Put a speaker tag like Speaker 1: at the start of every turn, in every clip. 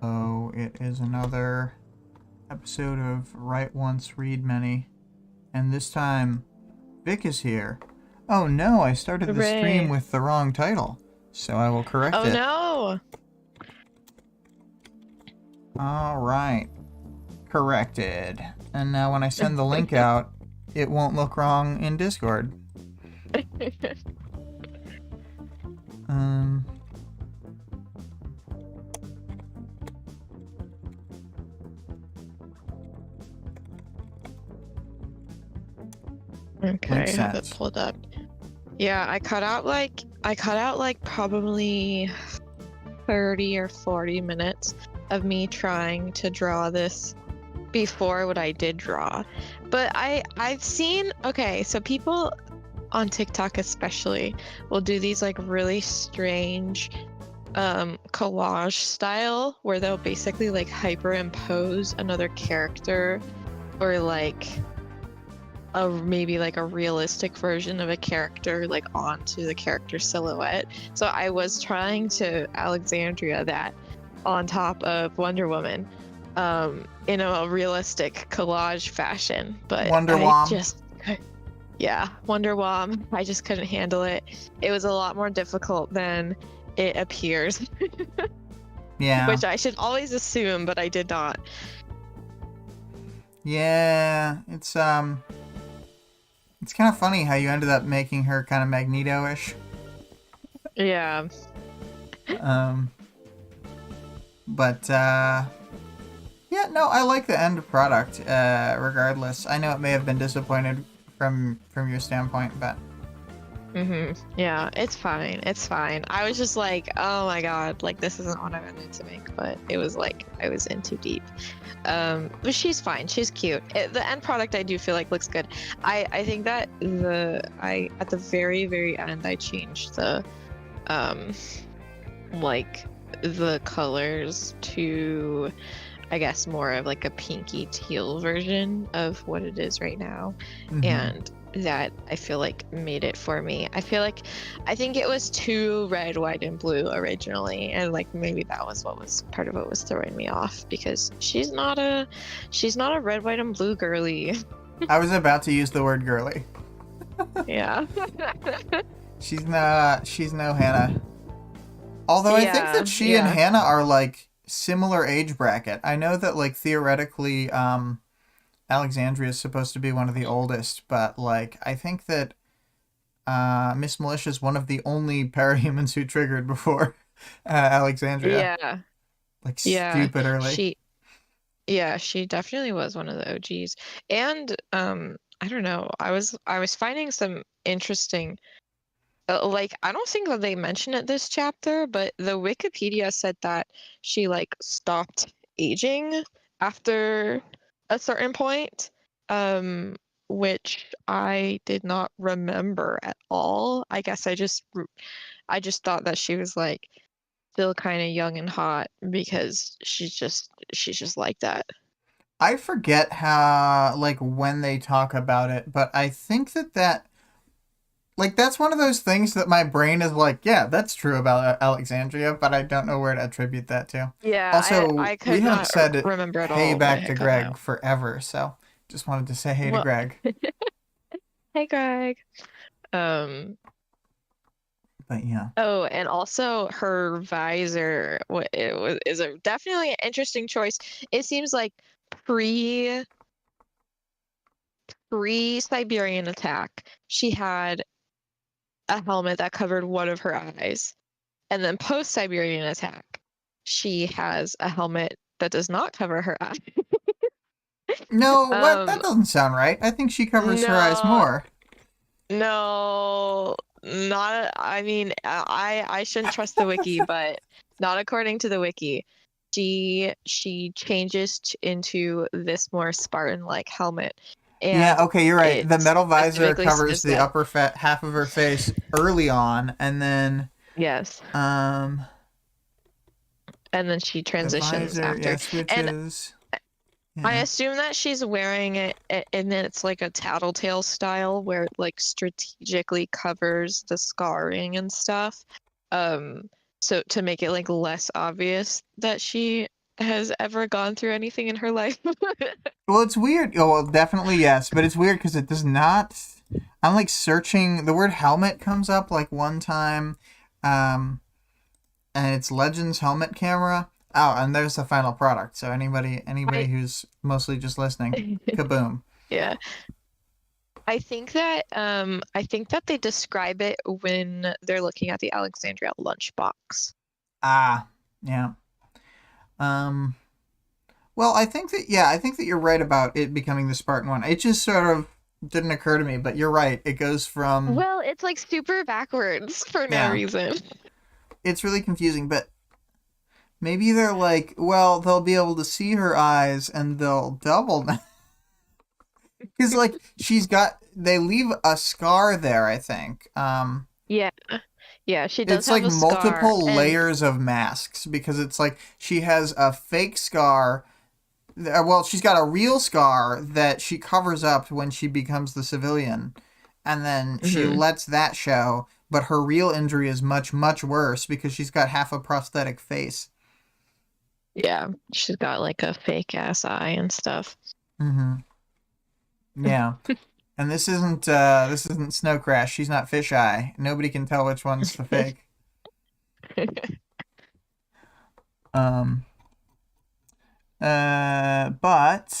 Speaker 1: Hello, it is another episode of Write Once, Read Many, and this time Vic is here. Oh no, I started the stream with the wrong title, so I will correct it.
Speaker 2: Oh no!
Speaker 1: Alright, corrected. And now when I send the link out, it won't look wrong in Discord.
Speaker 2: Okay, I have it pulled up. Yeah, I cut out like probably 30 or 40 minutes of me trying to draw this before what I did draw. But I've seen, okay, so people on TikTok especially will do these like really strange collage style where they'll basically like hyperimpose another character or like maybe like a realistic version of a character like onto the character silhouette. So I was trying to Alexandria that on top of Wonder Woman in a realistic collage fashion, but
Speaker 1: Wonder Woman.
Speaker 2: Yeah, Wonder Woman. I just couldn't handle it. It was a lot more difficult than it appears.
Speaker 1: Yeah.
Speaker 2: Which I should always assume, but I did not.
Speaker 1: Yeah, it's kind of funny how you ended up making her kind of Magneto-ish.
Speaker 2: Yeah.
Speaker 1: But yeah, no, I like the end product. Regardless, I know it may have been disappointed from your standpoint, but
Speaker 2: yeah, it's fine. It's fine. I was just like, oh my god, like this isn't what I wanted to make, but it was like I was in too deep. But she's fine. She's cute. The end product I do feel like looks good. I think that at the very, very end I changed the like the colors to I guess more of like a pinky teal version of what it is right now. And that I feel like made it for me. I think it was too red, white, and blue originally, and like maybe that was part of what was throwing me off, because she's not a red, white, and blue girly.
Speaker 1: I was about to use the word girly.
Speaker 2: Yeah.
Speaker 1: She's no Hannah. Although I think that she and Hannah are like similar age bracket. I know that like theoretically Alexandria is supposed to be one of the oldest, but like I think that Miss Militia is one of the only parahumans who triggered before Alexandria.
Speaker 2: Yeah.
Speaker 1: Like stupid early.
Speaker 2: She definitely was one of the OGs. And I don't know, I was finding some interesting like I don't think that they mentioned it this chapter, but the Wikipedia said that she like stopped aging after a certain point, which I did not remember at all. I guess I just thought that she was like still kind of young and hot because she's just like that.
Speaker 1: I forget how like when they talk about it, but I think that like that's one of those things that my brain is like, yeah, that's true about Alexandria, but I don't know where to attribute that to.
Speaker 2: Yeah,
Speaker 1: also,
Speaker 2: I
Speaker 1: we haven't said
Speaker 2: remember at
Speaker 1: hey
Speaker 2: all
Speaker 1: back to Greg forever, so just wanted to say hey to Greg.
Speaker 2: Hey Greg.
Speaker 1: But yeah.
Speaker 2: Oh, and also her visor is definitely an interesting choice. It seems like pre-Siberian attack, she had a helmet that covered one of her eyes, and then post-Siberian attack, she has a helmet that does not cover her eye.
Speaker 1: No, what? That doesn't sound right. I think she covers her eyes more.
Speaker 2: No, not. I mean, I shouldn't trust the wiki, but not according to the wiki. She changes into this more Spartan-like helmet. And
Speaker 1: yeah, okay, you're right. The metal visor covers the upper half of her face early on, and then
Speaker 2: yes, and then she transitions after.
Speaker 1: Yeah, switches.
Speaker 2: And I assume that she's wearing it, and then it's like a tattletale style where it like strategically covers the scarring and stuff. So to make it like less obvious that she has ever gone through anything in her life.
Speaker 1: Well, it's weird. Oh, well, definitely yes, but it's weird because it does not. I'm like searching. The word helmet comes up like one time, um, and it's Legends helmet camera. Oh, and there's the final product. So anybody
Speaker 2: I
Speaker 1: who's mostly just listening, kaboom.
Speaker 2: yeah. I think that they describe it when they're looking at the Alexandria lunchbox.
Speaker 1: Ah, yeah. Um. Well, I think that you're right about it becoming the Spartan one. It just sort of didn't occur to me, but you're right. It goes from
Speaker 2: Well, it's like super backwards for no
Speaker 1: yeah.
Speaker 2: reason.
Speaker 1: It's really confusing, but maybe they're like, well, they'll be able to see her eyes and they'll double because like they leave a scar there, I think.
Speaker 2: Yeah. Yeah, she does
Speaker 1: It's
Speaker 2: have
Speaker 1: like
Speaker 2: a scar
Speaker 1: multiple
Speaker 2: and
Speaker 1: layers of masks because it's like she has a fake scar. Well, she's got a real scar that she covers up when she becomes the civilian, and then she
Speaker 2: mhm.
Speaker 1: lets that show. But her real injury is much, much worse because she's got half a prosthetic face.
Speaker 2: Yeah, she's got like a fake ass eye and stuff.
Speaker 1: Mm-hmm. Yeah. And this isn't Snow Crash. She's not Fisheye. Nobody can tell which one's the fake. Um. But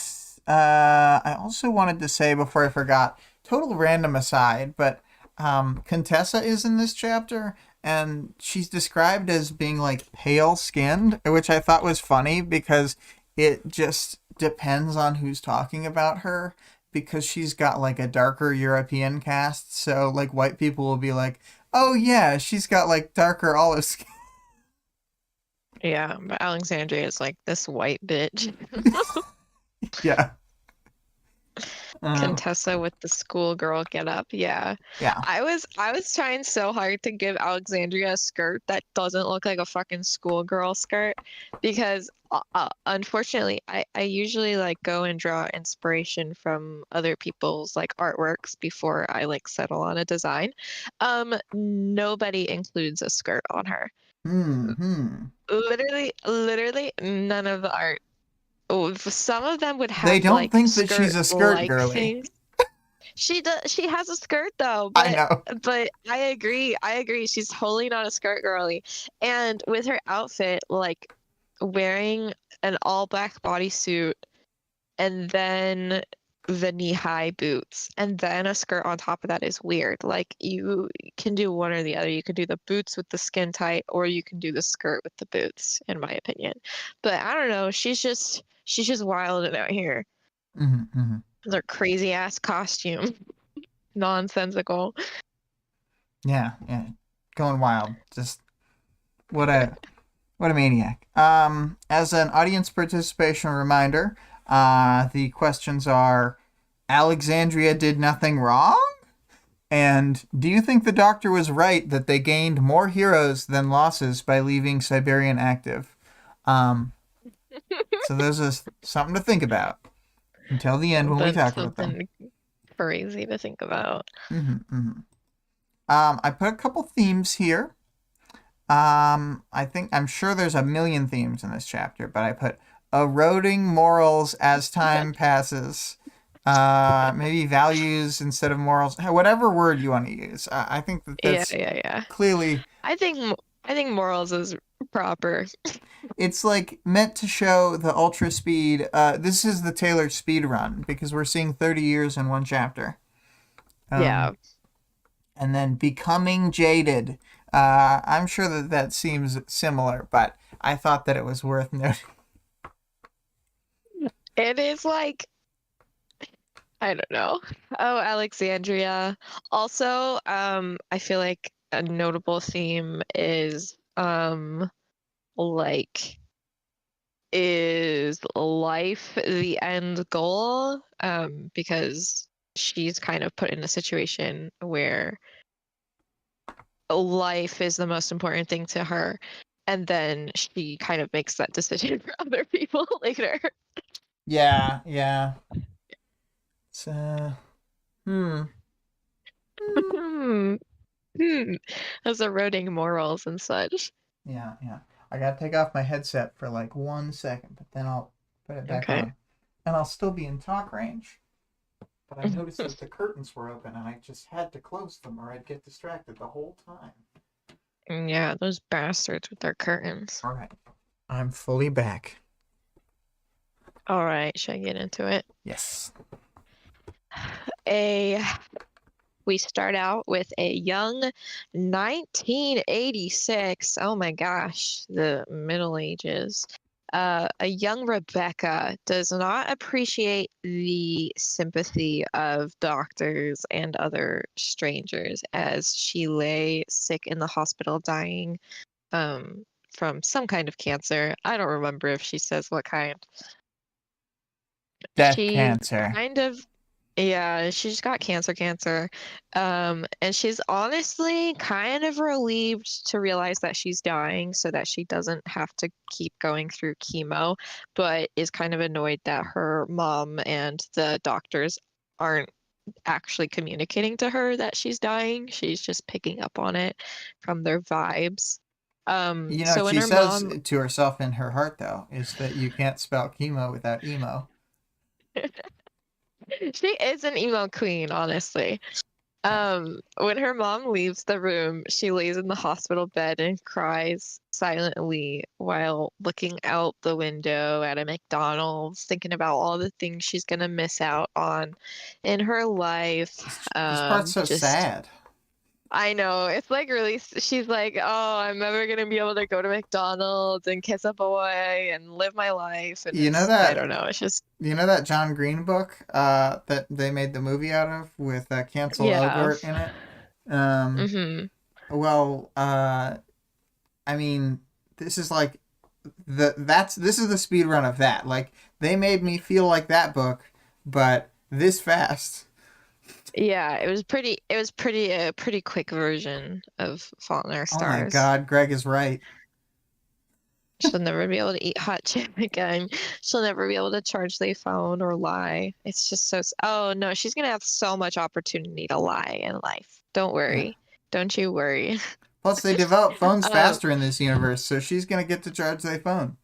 Speaker 1: I also wanted to say before I forgot, total random aside, but Contessa is in this chapter, and she's described as being like pale skinned, which I thought was funny because it just depends on who's talking about her. Because she's got like a darker European cast, so like white people will be like, "Oh yeah, she's got like darker olive skin."
Speaker 2: Yeah, but Alexandria is like this white bitch.
Speaker 1: Yeah. Um,
Speaker 2: Contessa with the schoolgirl get up. Yeah.
Speaker 1: yeah.
Speaker 2: I was trying so hard to give Alexandria a skirt that doesn't look like a fucking schoolgirl skirt because unfortunately I usually like go and draw inspiration from other people's like artworks before I like settle on a design. Nobody includes a skirt on her.
Speaker 1: Hmm.
Speaker 2: Literally none of the art. Oh, some of them would
Speaker 1: They
Speaker 2: have
Speaker 1: don't
Speaker 2: like
Speaker 1: think that she's a skirt
Speaker 2: skirt-like
Speaker 1: girly.
Speaker 2: things. She does. She has a skirt though,
Speaker 1: I know.
Speaker 2: but I agree. I agree. She's totally not a skirt girly. And with her outfit, like wearing an all black bodysuit and then the knee-high boots and then a skirt on top of that is weird. Like you can do one or the other. You can do the boots with the skin tight, or you can do the skirt with the boots, in my opinion. But I don't know. She's just wilding out here.
Speaker 1: Hmm.
Speaker 2: Their crazy ass costume. Nonsensical.
Speaker 1: Yeah, yeah. Going wild. Just what a what a maniac. As an audience participation reminder, the questions are Alexandria did nothing wrong? And do you think the doctor was right that they gained more heroes than losses by leaving Siberian active? Um, so those are something to think about until the end when we
Speaker 2: That's
Speaker 1: talk about them.
Speaker 2: something crazy to think about.
Speaker 1: Hmm. I put a couple themes here. I'm sure there's a million themes in this chapter, but I put eroding morals as time passes. Maybe values instead of morals. Whatever word you want to use. I think that
Speaker 2: Yeah,
Speaker 1: that's
Speaker 2: yeah, yeah.
Speaker 1: clearly
Speaker 2: I think I think morals is proper.
Speaker 1: it's like meant to show the ultra speed. This is the Taylor speed run because we're seeing 30 years in one chapter.
Speaker 2: Yeah.
Speaker 1: Um, and then becoming jaded. I'm sure that that seems similar, but I thought that it was worth noting.
Speaker 2: It is like I don't know. Oh, Alexandria. Also, I feel like a notable theme is like is life the end goal? Because she's kind of put in a situation where life is the most important thing to her, and then she kind of makes that decision for other people later.
Speaker 1: Yeah, yeah. It's, hmm.
Speaker 2: Hmm. Hmm. As eroding morals and such.
Speaker 1: Yeah, yeah. I gotta take off my headset for like 1 second, but then I'll put it back
Speaker 2: Okay.
Speaker 1: on. And I'll still be in talk range. But I noticed that the curtains were open and I just had to close them or I'd get distracted the whole time.
Speaker 2: Yeah, those bastards with their curtains.
Speaker 1: Alright. I'm fully back.
Speaker 2: All right, should I get into it?
Speaker 1: Yes.
Speaker 2: We start out with a young 1986. Oh my gosh, the Middle Ages. A young Rebecca does not appreciate the sympathy of doctors and other strangers as she lay sick in the hospital dying from some kind of cancer. I don't remember if she says what kind.
Speaker 1: Death
Speaker 2: She's
Speaker 1: cancer.
Speaker 2: kind of, yeah, she's got cancer. And she's honestly kind of relieved to realize that she's dying so that she doesn't have to keep going through chemo, but is kind of annoyed that her mom and the doctors aren't actually communicating to her that she's dying. She's just picking up on it from their vibes.
Speaker 1: You know what
Speaker 2: So when
Speaker 1: she
Speaker 2: her
Speaker 1: says
Speaker 2: mom
Speaker 1: to herself in her heart, though, is that you can't spell chemo without emo.
Speaker 2: she is an emo queen, honestly. When her mom leaves the room, she lays in the hospital bed and cries silently while looking out the window at a McDonald's, thinking about all the things she's gonna miss out on in her life.
Speaker 1: This part's so
Speaker 2: Just
Speaker 1: sad.
Speaker 2: I know it's like really. She's like, oh, I'm never gonna be able to go to McDonald's and kiss a boy and live my life, and
Speaker 1: You know
Speaker 2: it's I don't
Speaker 1: that
Speaker 2: know. It's just
Speaker 1: you know that John Green book that they made the movie out of with Cancel
Speaker 2: yeah.
Speaker 1: Ogort in it? Um,
Speaker 2: Mm-hmm.
Speaker 1: well, I mean, this is like this is the speed run of that. Like they made me feel like that book, but this fast.
Speaker 2: Yeah, it was pretty a pretty quick version of Fault in Our
Speaker 1: Oh my
Speaker 2: Stars.
Speaker 1: God, Greg is right.
Speaker 2: She'll never be able to eat hot chip again. She'll never be able to charge the phone or lie. It's just so oh no, she's gonna have so much opportunity to lie in life. Don't
Speaker 1: Yeah.
Speaker 2: worry. Don't you worry.
Speaker 1: Plus, they develop phones
Speaker 2: Um,
Speaker 1: faster in this universe, so she's gonna get to charge their phone.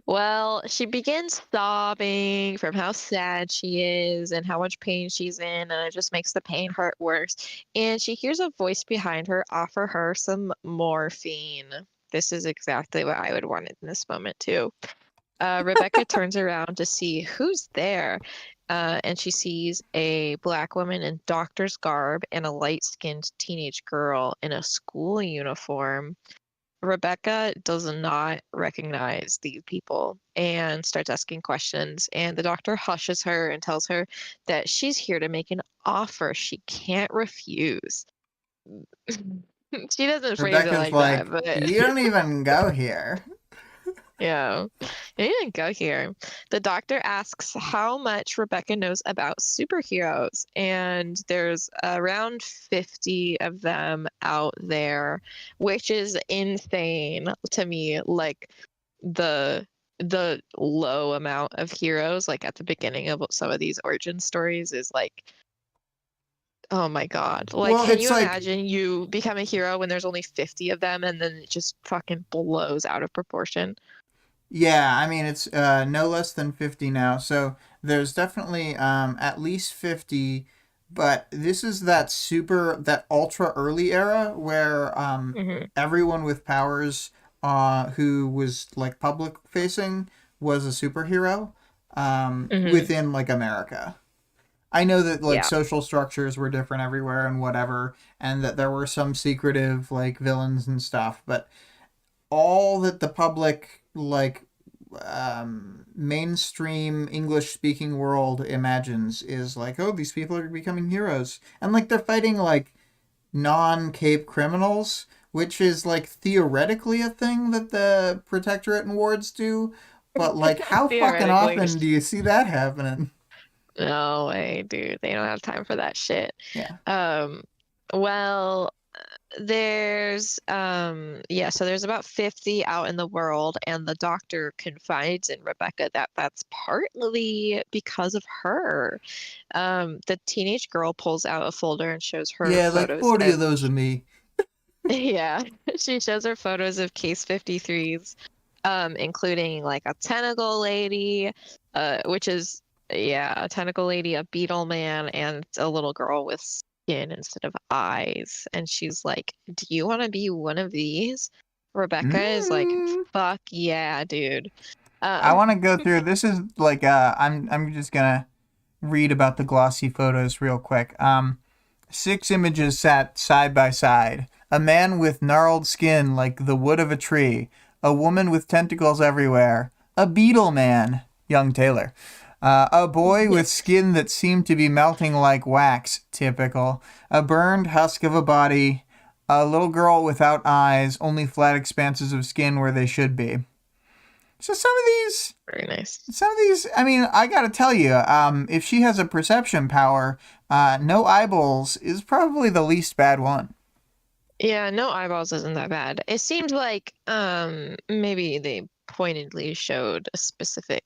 Speaker 2: well, she begins sobbing from how sad she is and how much pain she's in, and it just makes the pain hurt worse. And she hears a voice behind her offer her some morphine. This is exactly what I would want in this moment, too. Rebecca turns around to see who's there, and she sees a black woman in doctor's garb and a light-skinned teenage girl in a school uniform. Rebecca does not recognize these people and starts asking questions, and the doctor hushes her and tells her that she's here to make an offer she can't refuse. She doesn't phrase it
Speaker 1: Rebecca's
Speaker 2: like that,
Speaker 1: like,
Speaker 2: but
Speaker 1: you don't even go here.
Speaker 2: yeah, you didn't go here. The doctor asks how much Rebecca knows about superheroes, and there's around 50 of them out there, which is insane to me. Like the the low amount of heroes, like at the beginning of some of these origin stories, is like, oh my God. Like,
Speaker 1: Well,
Speaker 2: can
Speaker 1: it's
Speaker 2: you
Speaker 1: like,
Speaker 2: imagine you become a hero when there's only 50 of them and then it just fucking blows out of proportion?
Speaker 1: yeah, I mean, it's no less than 50 now. So there's definitely at least 50, but this is that ultra early era where
Speaker 2: Hmm.
Speaker 1: everyone with powers who was like public facing was a superhero
Speaker 2: Hmm.
Speaker 1: within like America. I know that like
Speaker 2: Yeah.
Speaker 1: social structures were different everywhere and whatever, and that there were some secretive like villains and stuff, but all that the public like mainstream English speaking world imagines is like, oh, these people are becoming heroes, and like they're fighting like non-cape criminals, which is like theoretically a thing that the protectorate and wards do, but like how fucking
Speaker 2: Theoretically.
Speaker 1: often do you see that happening?
Speaker 2: No way, dude. They don't have time for that shit.
Speaker 1: Yeah.
Speaker 2: Um, well, yeah, so there's about 50 out in the world, and the doctor confides in Rebecca that that's partly because of her. The teenage girl pulls out a folder and shows her
Speaker 1: Yeah, like
Speaker 2: photos
Speaker 1: 40
Speaker 2: of
Speaker 1: of those of me.
Speaker 2: Yeah, she shows her photos of Case 53s, including like a tentacle lady, which is, yeah, a tentacle lady, a beetle man, and a little girl with skin instead of eyes. And she's like, "Do you want to be one of these?" Rebecca is like,
Speaker 1: Mm.
Speaker 2: "Fuck yeah, dude."
Speaker 1: I
Speaker 2: Um,
Speaker 1: want to go through. This is like I'm just gonna read about the glossy photos real quick. 6 images sat side by side. A man with gnarled skin like the wood of a tree. A woman with tentacles everywhere. A beetle man, young Taylor. A boy with skin that seemed to be melting like wax, typical. A burned husk of a body. A little girl without eyes, only flat expanses of skin where they should be. So
Speaker 2: very nice.
Speaker 1: I mean, I gotta tell you, if she has a perception power, no eyeballs is probably the least bad one.
Speaker 2: Yeah, no eyeballs isn't that bad. It seemed like maybe they pointedly showed a specific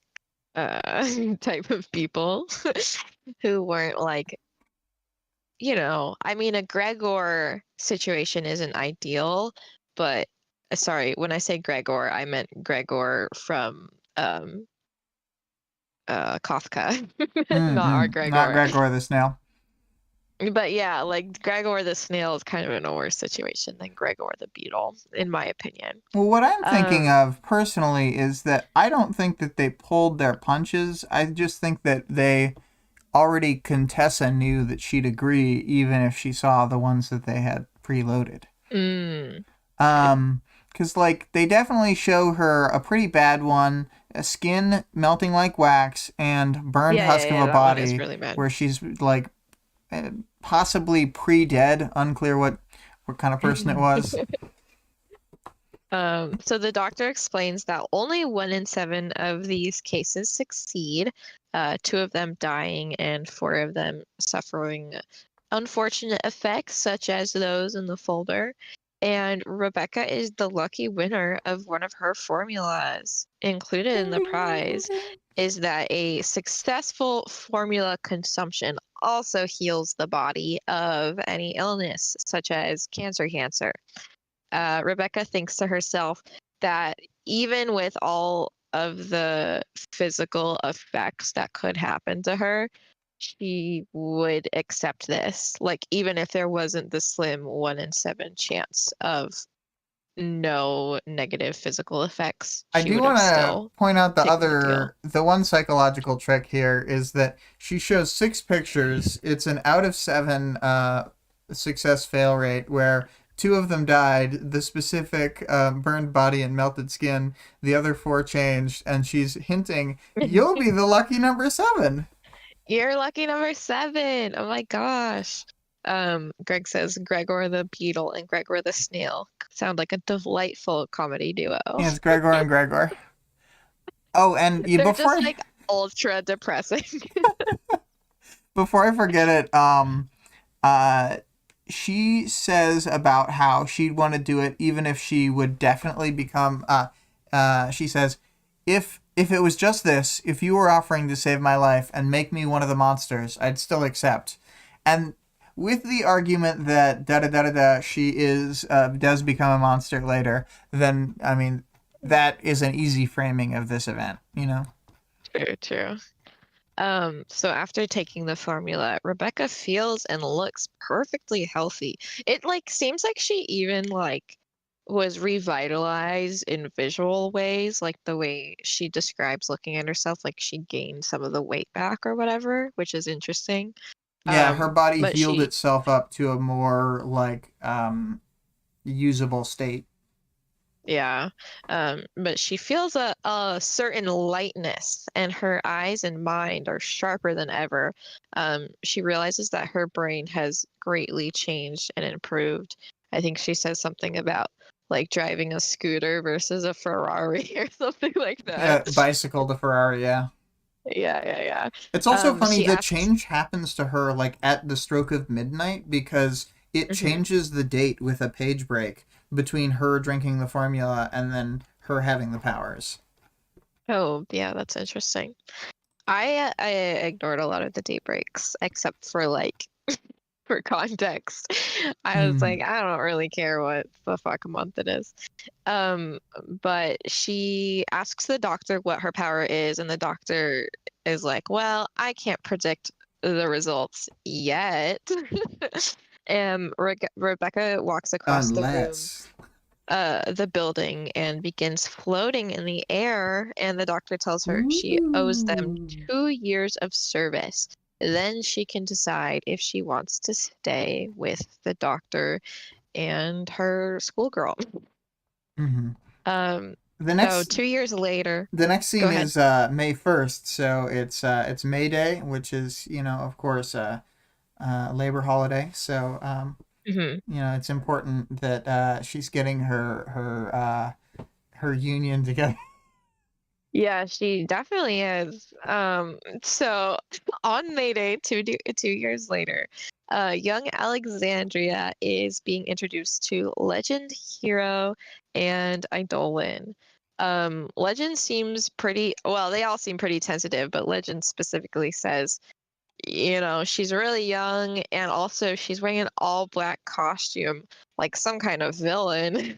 Speaker 2: type of people who weren't like, I mean, a Gregor situation isn't ideal, but sorry, when I say Gregor, I meant Gregor from um Kafka, not our
Speaker 1: Not
Speaker 2: Gregor.
Speaker 1: Gregor the snail.
Speaker 2: But yeah, like Gregor the snail is kind of in a worse situation than Gregor the beetle, in my opinion.
Speaker 1: Well, what I'm thinking
Speaker 2: Um,
Speaker 1: of personally is that I don't think that they pulled their punches. I just think that they already Contessa knew that she'd agree even if she saw the ones that they had preloaded.
Speaker 2: mm,
Speaker 1: Because like they definitely show her a pretty bad one, a skin melting like wax, and burned
Speaker 2: yeah, yeah,
Speaker 1: husk of
Speaker 2: yeah,
Speaker 1: a
Speaker 2: that one is
Speaker 1: body
Speaker 2: really bad.
Speaker 1: where she's like possibly pre-dead. Unclear what kind of person it was.
Speaker 2: So the doctor explains that only 1 in 7 of these cases succeed, 2 of them dying and 4 of them suffering unfortunate effects, such as those in the folder. And Rebecca is the lucky winner of one of her formulas. Included in
Speaker 1: Ding
Speaker 2: the
Speaker 1: ding ding ding
Speaker 2: prize
Speaker 1: ding.
Speaker 2: is that a successful formula consumption also heals the body of any illness, such as cancer. Rebecca thinks to herself that even with all of the physical effects that could happen to her, she would accept this. Like, even if there wasn't the slim 1 in 7 chance of no negative physical effects,
Speaker 1: I
Speaker 2: she
Speaker 1: do
Speaker 2: would have
Speaker 1: want to
Speaker 2: still
Speaker 1: point out
Speaker 2: taken the deal.
Speaker 1: the one psychological trick here is that she shows 6 pictures. It's an out of 7 success fail rate where 2 of them died, the specific burned body and melted skin, the other 4 changed, and she's hinting, you'll be the lucky number 7.
Speaker 2: You're lucky number 7. Oh my gosh. Greg says Gregor the beetle and Gregor the snail sound like a delightful comedy duo.
Speaker 1: Yeah, it's Gregor and Gregor. Oh, and
Speaker 2: They're just like ultra depressing.
Speaker 1: before I forget it, uh, she says about how she'd want to do it even if she would definitely become. She says, if it was just this, if you were offering to save my life and make me one of the monsters, I'd still accept. And with the argument that da da da da da, she is does become a monster later, then I mean that is an easy framing of this event. You know.
Speaker 2: True, true. So after taking the formula, Rebecca feels and looks perfectly healthy. It like seems like she even like was revitalized in visual ways, like the way she describes looking at herself, like she gained some of the weight back or whatever, which is interesting.
Speaker 1: Yeah, her body
Speaker 2: But
Speaker 1: healed
Speaker 2: she
Speaker 1: itself up to a more like usable state.
Speaker 2: Yeah. But she feels a certain lightness, and her eyes and mind are sharper than ever. She realizes that her brain has greatly changed and improved. I think she says something about like driving a scooter versus a Ferrari or something like
Speaker 1: Yeah,
Speaker 2: that.
Speaker 1: bicycle to Ferrari, yeah.
Speaker 2: Yeah.
Speaker 1: It's also funny
Speaker 2: She
Speaker 1: the
Speaker 2: asks,
Speaker 1: change happens to her like at the stroke of midnight because it
Speaker 2: mhm.
Speaker 1: changes the date with a page break between her drinking the formula and then her having the powers.
Speaker 2: Oh, yeah, that's interesting. I ignored a lot of the date breaks except for like for context. I was like,
Speaker 1: Hmm.
Speaker 2: I don't really care what the fuck month it is. Um, but she asks the doctor what her power is, and the doctor is like, well, I can't predict the results yet. And Rebecca walks across the room,
Speaker 1: Unless.
Speaker 2: the building, and begins floating in the air, and the doctor tells her she owes them
Speaker 1: Ooh.
Speaker 2: 2 years of service. Then she can decide if she wants to stay with the doctor and her schoolgirl.
Speaker 1: Hmm.
Speaker 2: Um,
Speaker 1: The
Speaker 2: so
Speaker 1: next
Speaker 2: 2 years later,
Speaker 1: the next
Speaker 2: go
Speaker 1: scene
Speaker 2: ahead.
Speaker 1: is May 1st, so it's May Day, which is, of course, Labor holiday. So
Speaker 2: Hmm.
Speaker 1: it's important that she's getting her union together.
Speaker 2: Yeah, she definitely is. So on May Day, 2 years later, young Alexandria is being introduced to Legend, Hero, and Idolin. Legend seems pretty, well, they all seem pretty tentative, but Legend specifically says, she's really young, and also she's wearing an all black costume, like some kind of villain.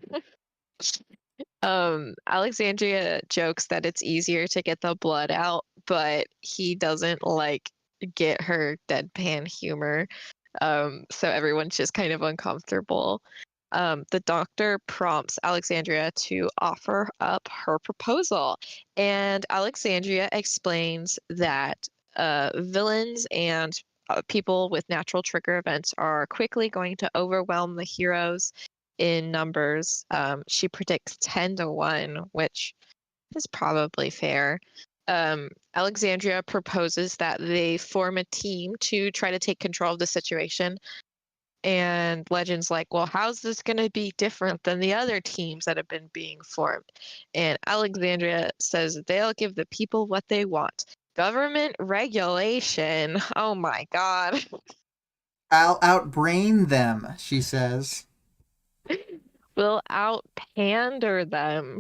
Speaker 2: Alexandria jokes that it's easier to get the blood out, but he doesn't like get her deadpan humor. So everyone's just kind of uncomfortable. The doctor prompts Alexandria to offer up her proposal, and Alexandria explains that villains and people with natural trigger events are quickly going to overwhelm the heroes in numbers. She predicts 10 to 1, which is probably fair. Alexandria proposes that they form a team to try to take control of the situation. And Legend's like, well, how's this going to be different than the other teams that have been being formed? And Alexandria says they'll give the people what they want. Government regulation. Oh my God.
Speaker 1: I'll outbrain them, she says.
Speaker 2: Will out pander them.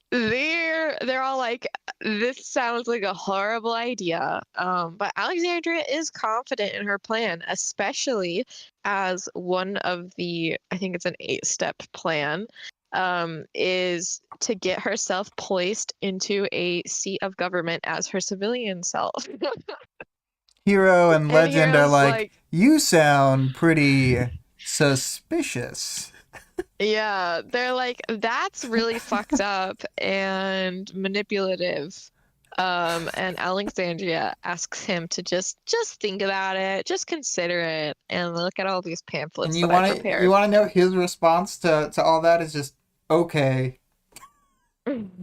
Speaker 2: They're all like, this sounds like a horrible idea. But Alexandria is confident in her plan, especially as one of the, I think it's an 8-step plan, is to get herself placed into a seat of government as her civilian self.
Speaker 1: Hero and
Speaker 2: And
Speaker 1: Legend are
Speaker 2: Hero's
Speaker 1: like,
Speaker 2: like,
Speaker 1: you sound pretty suspicious.
Speaker 2: yeah, they're like, that's really fucked up and manipulative. And Alexandria asks him to just think about it, just consider it, and look at all these
Speaker 1: And
Speaker 2: pamphlets
Speaker 1: you
Speaker 2: that I
Speaker 1: want to you
Speaker 2: prepared.
Speaker 1: want to know his response to all that is just, okay,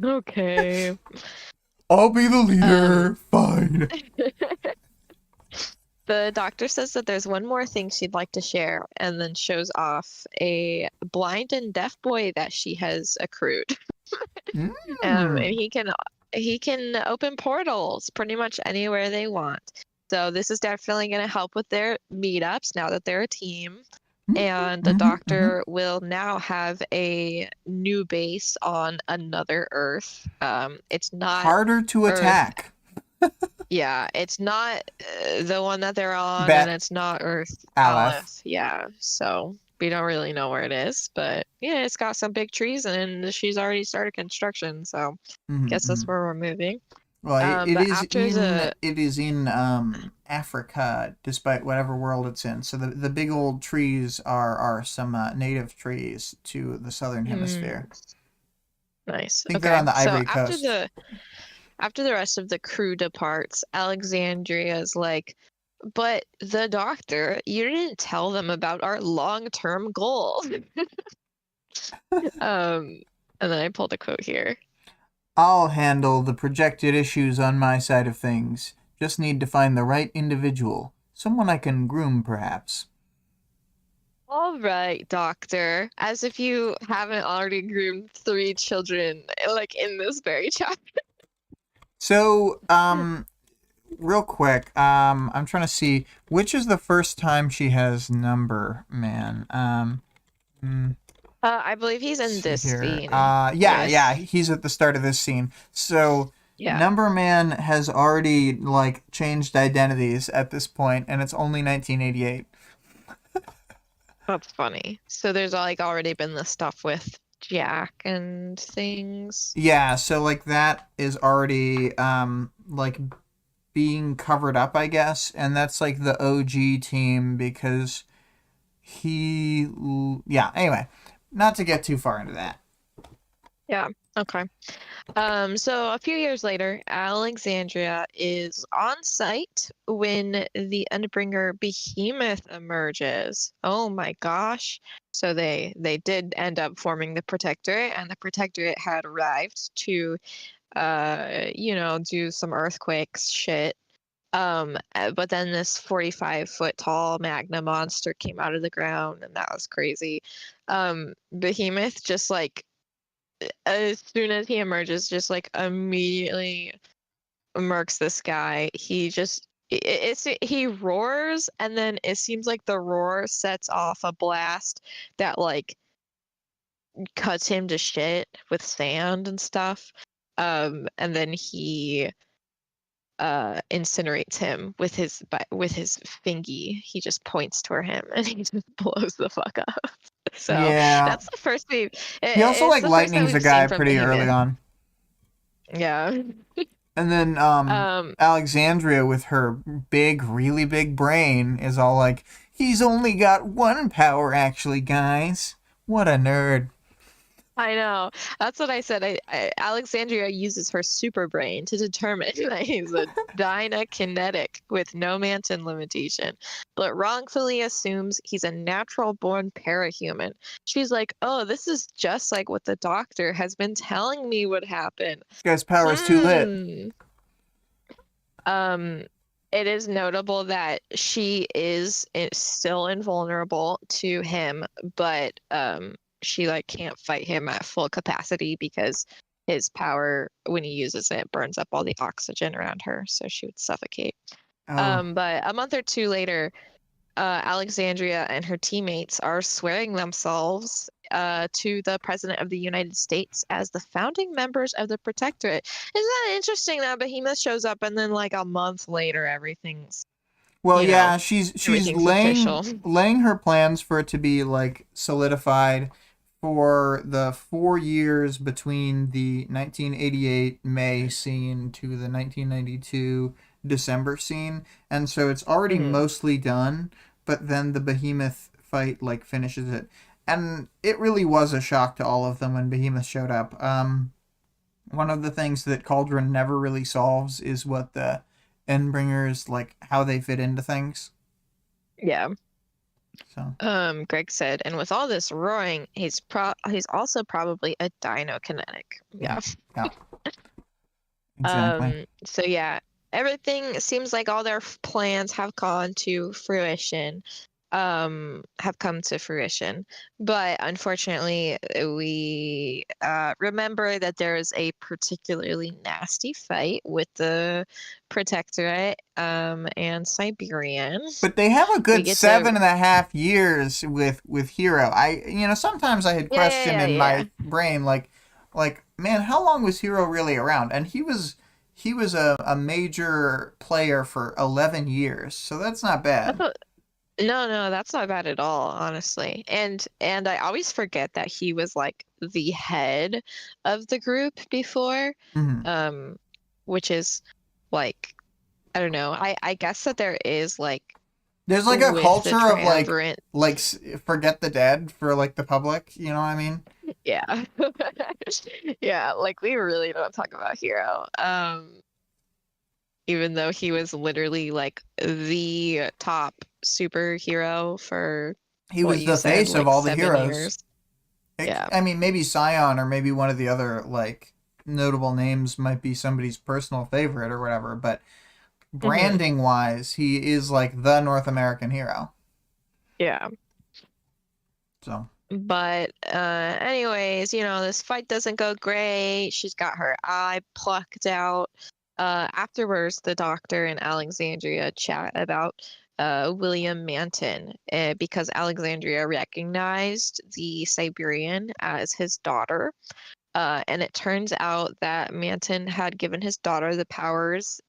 Speaker 2: Okay.
Speaker 1: I'll be the
Speaker 2: Um,
Speaker 1: leader. Fine.
Speaker 2: the doctor says that there's one more thing she'd like to share, and then shows off a blind and deaf boy that she has accrued. And
Speaker 1: Mm.
Speaker 2: he can open portals pretty much anywhere they want. So this is definitely going to help with their meetups now that they're a team. And the
Speaker 1: Mm-hmm, mm-hmm.
Speaker 2: doctor will now have a new base on another Earth. It's not
Speaker 1: Harder to
Speaker 2: Earth.
Speaker 1: attack.
Speaker 2: Yeah, it's not the one that they're on, and
Speaker 1: Bet
Speaker 2: it's not Earth
Speaker 1: Aleph.
Speaker 2: Aleph. Yeah, so we don't really know where it is, but yeah, it's got some big trees, and she's already started construction, so
Speaker 1: Mm-hmm,
Speaker 2: guess that's
Speaker 1: mm-hmm.
Speaker 2: where we're moving.
Speaker 1: Well, it
Speaker 2: But
Speaker 1: is
Speaker 2: after
Speaker 1: in
Speaker 2: the
Speaker 1: it is in Africa, despite whatever world it's in. So the big old trees are some native trees to the southern hemisphere.
Speaker 2: mm, nice.
Speaker 1: I think they're
Speaker 2: Okay,
Speaker 1: on the
Speaker 2: so
Speaker 1: Ivory Coast.
Speaker 2: after the rest of the crew departs, Alexandria's like, but the doctor, you didn't tell them about our long-term goal. Um, and then I pulled a quote here.
Speaker 1: I'll handle the projected issues on my side of things. Just need to find the right individual. Someone I can groom, perhaps.
Speaker 2: All right, doctor. As if you haven't already groomed 3 children, like in this very chapter.
Speaker 1: So, real quick, I'm trying to see which is the first time she has number man. Mm,
Speaker 2: I believe he's
Speaker 1: let's
Speaker 2: in
Speaker 1: see
Speaker 2: this
Speaker 1: here.
Speaker 2: scene
Speaker 1: Yeah,
Speaker 2: with.
Speaker 1: he's at the start of this scene. So,
Speaker 2: Yeah.
Speaker 1: Number Man has already like changed identities at this point, and it's only 1988.
Speaker 2: That's funny. So there's like already been the stuff with Jack and things.
Speaker 1: Yeah, so like that is already like being covered up, I guess, and that's like the OG team because yeah, anyway, not to get too far into that.
Speaker 2: Yeah. Okay. So a few years later, Alexandria is on site when the Endbringer Behemoth emerges. Oh my gosh. So they did end up forming the Protectorate, and the Protectorate had arrived to do some earthquakes shit. But then this 45-foot tall magna monster came out of the ground, and that was crazy. Behemoth just like as soon as he emerges, just like immediately murks this guy. He roars, and then it seems like the roar sets off a blast that like cuts him to shit with sand and stuff. And then he incinerates him with his fingy. He just points toward him and he just blows the fuck up. So
Speaker 1: Yeah,
Speaker 2: that's the first
Speaker 1: he also
Speaker 2: it's
Speaker 1: like
Speaker 2: the first that
Speaker 1: lightnings a
Speaker 2: we've seen
Speaker 1: guy
Speaker 2: from
Speaker 1: pretty early
Speaker 2: Behemoth.
Speaker 1: on.
Speaker 2: Yeah.
Speaker 1: And then
Speaker 2: Um,
Speaker 1: Alexandria with her big, really big brain is all like, he's only got one power actually, guys. What a nerd.
Speaker 2: I know. That's what I said. Alexandria uses her super brain to determine that he's a dynakinetic with no Manton limitation, but wrongfully assumes he's a natural born parahuman. She's like, oh, this is just like what the doctor has been telling me would happen.
Speaker 1: This guy's power is too lit.
Speaker 2: Hmm. Um, it is notable that she is still invulnerable to him, but she like can't fight him at full capacity because his power, when he uses it, burns up all the oxygen around her, so she would suffocate.
Speaker 1: Oh.
Speaker 2: But a month or two later, Alexandria and her teammates are swearing themselves to the President of the United States as the founding members of the Protectorate. Isn't that interesting that Behemoth shows up and then like a month later everything's,
Speaker 1: Well,
Speaker 2: you know,
Speaker 1: yeah, she's
Speaker 2: everything's
Speaker 1: laying
Speaker 2: official.
Speaker 1: laying her plans for it to be like solidified for the 4 years between the 1988 May scene to the 1992 December scene, and so it's already
Speaker 2: Hmm.
Speaker 1: mostly done. But then the Behemoth fight like finishes it, and it really was a shock to all of them when Behemoth showed up. One of the things that Cauldron never really solves is what the Endbringers like how they fit into things.
Speaker 2: Yeah.
Speaker 1: So
Speaker 2: Greg said, and with all this roaring, he's also probably a dynokinetic.
Speaker 1: yeah,
Speaker 2: Yeah.
Speaker 1: yeah, exactly.
Speaker 2: So yeah, everything seems like all their plans have gone to fruition, have come to fruition. But unfortunately, we remember that there is a particularly nasty fight with the Protectorate, and Siberian.
Speaker 1: But they have a
Speaker 2: We
Speaker 1: good
Speaker 2: get to
Speaker 1: 7.5 years with Hero. Sometimes I had questioned in
Speaker 2: yeah.
Speaker 1: my brain like man, how long was Hero really around? And he was a major player for 11 years, so that's not
Speaker 2: That's
Speaker 1: bad.
Speaker 2: a, no, that's not bad at all, honestly. And I always forget that he was like the head of the group before,
Speaker 1: Hmm.
Speaker 2: um, which is like I don't know. I guess that there is like
Speaker 1: There's like a
Speaker 2: with the
Speaker 1: culture of
Speaker 2: triumvirate,
Speaker 1: forget the dead for like the public. You know what I mean?
Speaker 2: yeah, yeah. Like we really don't talk about Hero, even though he was literally like the top superhero for
Speaker 1: He
Speaker 2: what
Speaker 1: was
Speaker 2: you
Speaker 1: the
Speaker 2: said,
Speaker 1: face of
Speaker 2: like
Speaker 1: all the
Speaker 2: 7 years.
Speaker 1: heroes.
Speaker 2: Yeah.
Speaker 1: I mean, maybe Scion or maybe one of the other like notable names might be somebody's personal favorite or whatever, but
Speaker 2: Hmm.
Speaker 1: branding wise, he is like the North American hero.
Speaker 2: Yeah.
Speaker 1: So,
Speaker 2: But anyways, this fight doesn't go great. She's got her eye plucked out. Afterwards, the doctor and Alexandria chat about William Manton, because Alexandria recognized the Siberian as his daughter. And it turns out that Manton had given his daughter the powers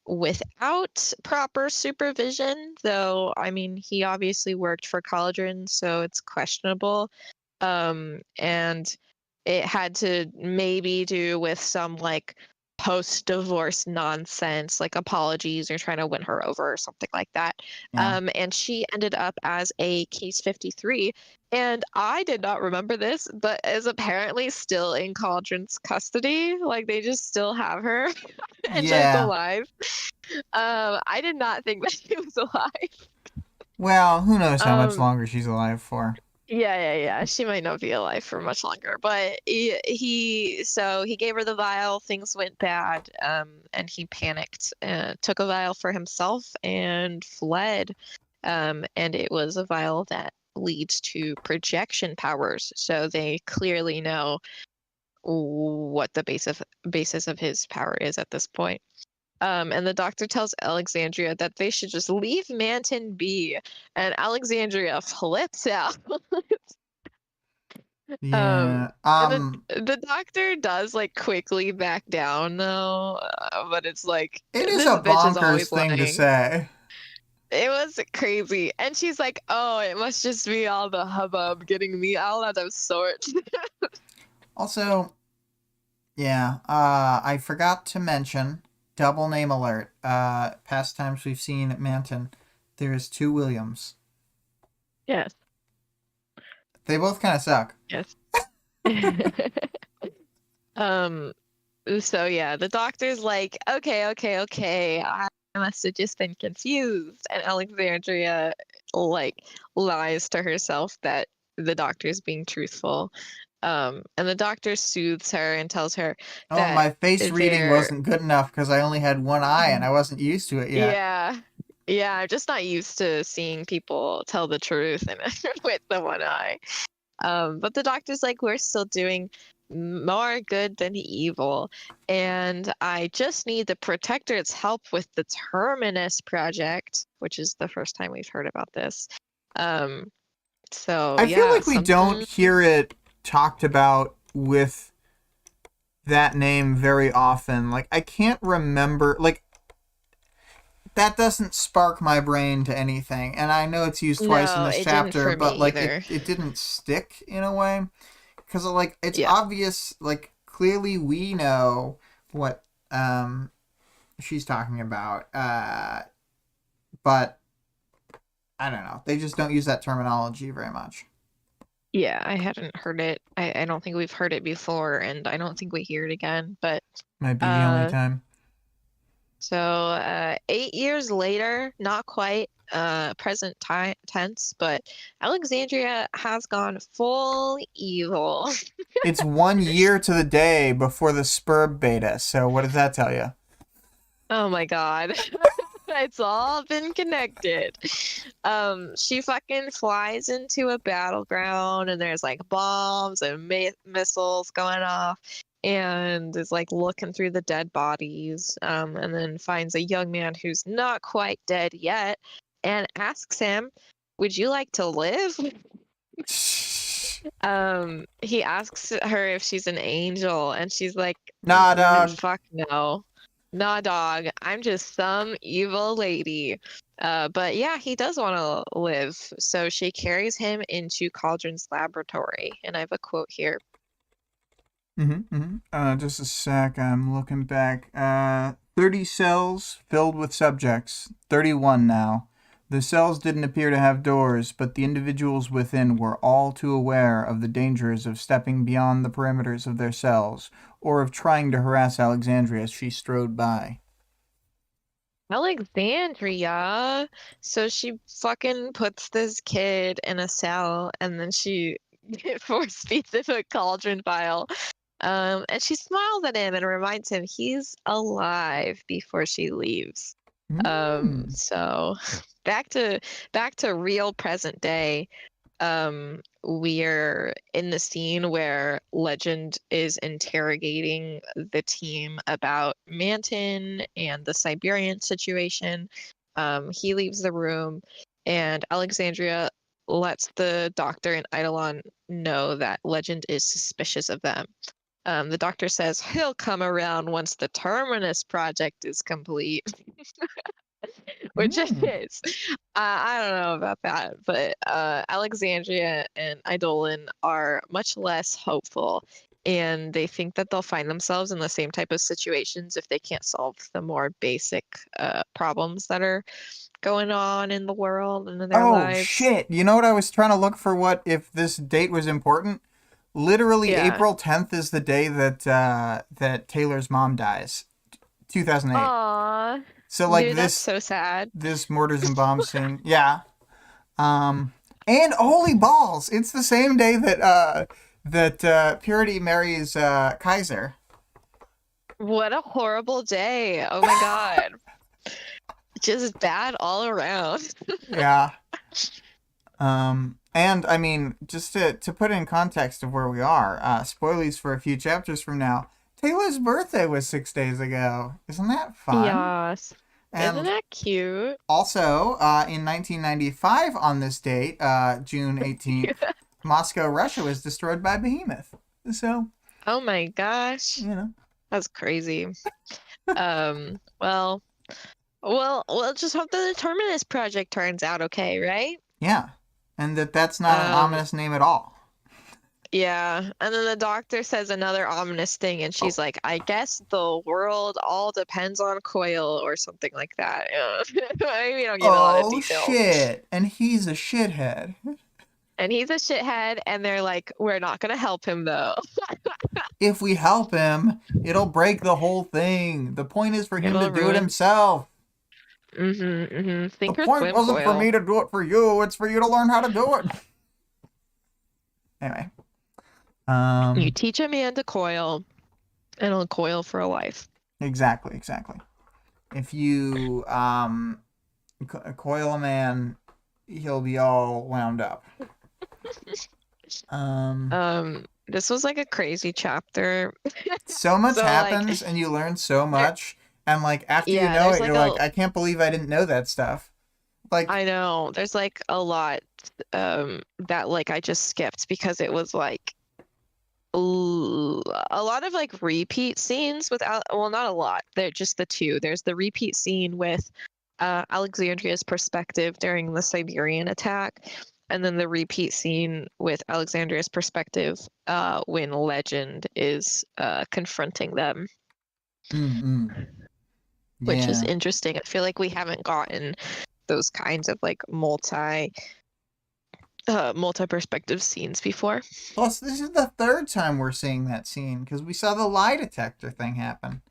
Speaker 2: without proper supervision, though, I mean, he obviously worked for Cauldron, so it's questionable. And it had to maybe do with some like post-divorce nonsense, like apologies or trying to win her over or something like that.
Speaker 1: Yeah.
Speaker 2: And she ended up as a case 53. And I did not remember this, but is apparently still in Cauldron's custody. Like they just still have her and she's
Speaker 1: Yeah.
Speaker 2: alive. I did not think that she was alive.
Speaker 1: Well, who knows how much
Speaker 2: Um,
Speaker 1: longer she's alive for.
Speaker 2: yeah. She might not be alive for much longer, but so he gave her the vial. Things went bad, and he panicked, took a vial for himself, and fled. And it was a vial that leads to projection powers, so they clearly know what the basis of his power is at this point. And the doctor tells Alexandria that they should just leave Manton be, and Alexandria flips out.
Speaker 1: Yeah.
Speaker 2: And the doctor does like quickly back down though, but it's like
Speaker 1: It is
Speaker 2: this
Speaker 1: a
Speaker 2: bitch is
Speaker 1: bonkers
Speaker 2: always
Speaker 1: thing to
Speaker 2: lying.
Speaker 1: say.
Speaker 2: It was crazy, and she's like, "Oh, it must just be all the hubbub getting me out of sorts."
Speaker 1: Also, yeah, I forgot to mention, double name alert. Past times we've seen at Manton, there is two Williams.
Speaker 2: Yes.
Speaker 1: They both kind of suck.
Speaker 2: Yes. um. So yeah, the doctor's like, okay. I must have just been confused, and Alexandria like lies to herself that the doctor's being truthful. And the doctor soothes her and tells her
Speaker 1: Oh,
Speaker 2: that
Speaker 1: my face reading
Speaker 2: they're
Speaker 1: wasn't good enough because I only had one eye and I wasn't used to it yet.
Speaker 2: yeah. Yeah, I'm just not used to seeing people tell the truth and with the one eye. But the doctor's like, we're still doing more good than evil. And I just need the Protectorate's help with the Terminus project, which is the first time we've heard about this. So
Speaker 1: I feel
Speaker 2: yeah,
Speaker 1: like we don't
Speaker 2: something.
Speaker 1: hear it talked about with that name very often. Like, I can't remember. Like, that doesn't spark my brain to anything. And I know it's used twice in
Speaker 2: No,
Speaker 1: this
Speaker 2: it didn't
Speaker 1: chapter,
Speaker 2: for
Speaker 1: but
Speaker 2: me
Speaker 1: like
Speaker 2: either.
Speaker 1: it didn't stick in a way. Because like it's
Speaker 2: Yeah.
Speaker 1: obvious, like clearly we know what she's talking about. But I don't know. They just don't use that terminology very much.
Speaker 2: Yeah, I hadn't heard it. I don't think we've heard it before, and I don't think we hear it again. But
Speaker 1: Might be the only
Speaker 2: uh
Speaker 1: time.
Speaker 2: So 8 years later, not quite present tense, but Alexandria has gone full evil.
Speaker 1: It's 1 year to the day before the Spurb beta, so what does that tell you?
Speaker 2: Oh my God. It's all been connected. She fucking flies into a battleground and there's like bombs and missiles going off and is like looking through the dead bodies, and then finds a young man who's not quite dead yet and asks him, "Would you like to live?" He asks her if she's an angel and she's like,
Speaker 1: Nah, dog.
Speaker 2: Fuck no. Nah, dog. I'm just some evil lady." But yeah, he does want to live. So she carries him into Cauldron's laboratory. And I have a quote here.
Speaker 1: Just a sec. I'm looking back. 30 cells filled with subjects. 31 now. The cells didn't appear to have doors, but the individuals within were all too aware of the dangers of stepping beyond the perimeters of their cells, or of trying to harass Alexandria as she strode by.
Speaker 2: Alexandria. So she fucking puts this kid in a cell and then she force feeds him a cauldron vial. And she smiles at him and reminds him he's alive before she leaves.
Speaker 1: Mm.
Speaker 2: So back to real present day. We're in the scene where Legend is interrogating the team about Manton and the Siberian situation. He leaves the room, and Alexandria lets the doctor and Eidolon know that Legend is suspicious of them. The doctor says he'll come around once the Terminus project is complete, which is, I don't know about that, but Alexandria and Eidolon are much less hopeful, and they think that they'll find themselves in the same type of situations if they can't solve the more basic problems that are going on in the world and in their
Speaker 1: Oh
Speaker 2: lives.
Speaker 1: shit! You know what I was trying to look for? What if this date was important? Literally,
Speaker 2: Yeah.
Speaker 1: April 10th is the day that that Taylor's mom dies, 2008.
Speaker 2: Aw,
Speaker 1: So like
Speaker 2: dude, that's so sad.
Speaker 1: this mortars and bombs scene, yeah. Um, and holy balls, it's the same day that Purity marries Kaiser.
Speaker 2: What a horrible day. Oh my God. Just bad all around.
Speaker 1: Yeah. And I mean, just to put in context of where we are, spoilies for a few chapters from now. Taylor's birthday was 6 days ago. Isn't that fun?
Speaker 2: Yes. Isn't
Speaker 1: And
Speaker 2: that cute?
Speaker 1: also, in 1995, on this date, June 18th, Moscow, Russia was destroyed by Behemoth. So,
Speaker 2: Oh my gosh.
Speaker 1: you know.
Speaker 2: That's crazy. Well, we'll just hope that the Terminus project turns out okay, right?
Speaker 1: Yeah. And that's not an ominous name at all.
Speaker 2: Yeah. And then the doctor says another ominous thing, and she's like, I guess the world all depends on Coil or something like that. We don't get a lot of
Speaker 1: Oh,
Speaker 2: detail.
Speaker 1: shit. And he's a shithead.
Speaker 2: And he's a shithead, and they're like, we're not going to help him, though.
Speaker 1: If we help him, it'll break the whole thing. The point is for him to do it himself.
Speaker 2: Sink
Speaker 1: The
Speaker 2: or
Speaker 1: point
Speaker 2: swim,
Speaker 1: wasn't for
Speaker 2: Coil.
Speaker 1: me to do it for you. It's for you to learn how to do it. Anyway.
Speaker 2: You teach a man to coil, and he'll coil for a life.
Speaker 1: Exactly. If you coil a man, he'll be all wound up.
Speaker 2: This was like a crazy chapter.
Speaker 1: So much
Speaker 2: So,
Speaker 1: happens, and you learn so much, and like after you know it,
Speaker 2: there's
Speaker 1: you're like, I can't believe I didn't know that stuff. Like,
Speaker 2: I know there's like a lot that like I just skipped because it was like a lot of like repeat scenes without, well, not a lot, they're just the two. There's the repeat scene with Alexandria's perspective during the Siberian attack, and then the repeat scene with Alexandria's perspective when Legend is confronting them. Which is interesting. I feel like we haven't gotten those kinds of like multi-perspective scenes before.
Speaker 1: Plus, this is the third time we're seeing that scene because we saw the lie detector thing happen.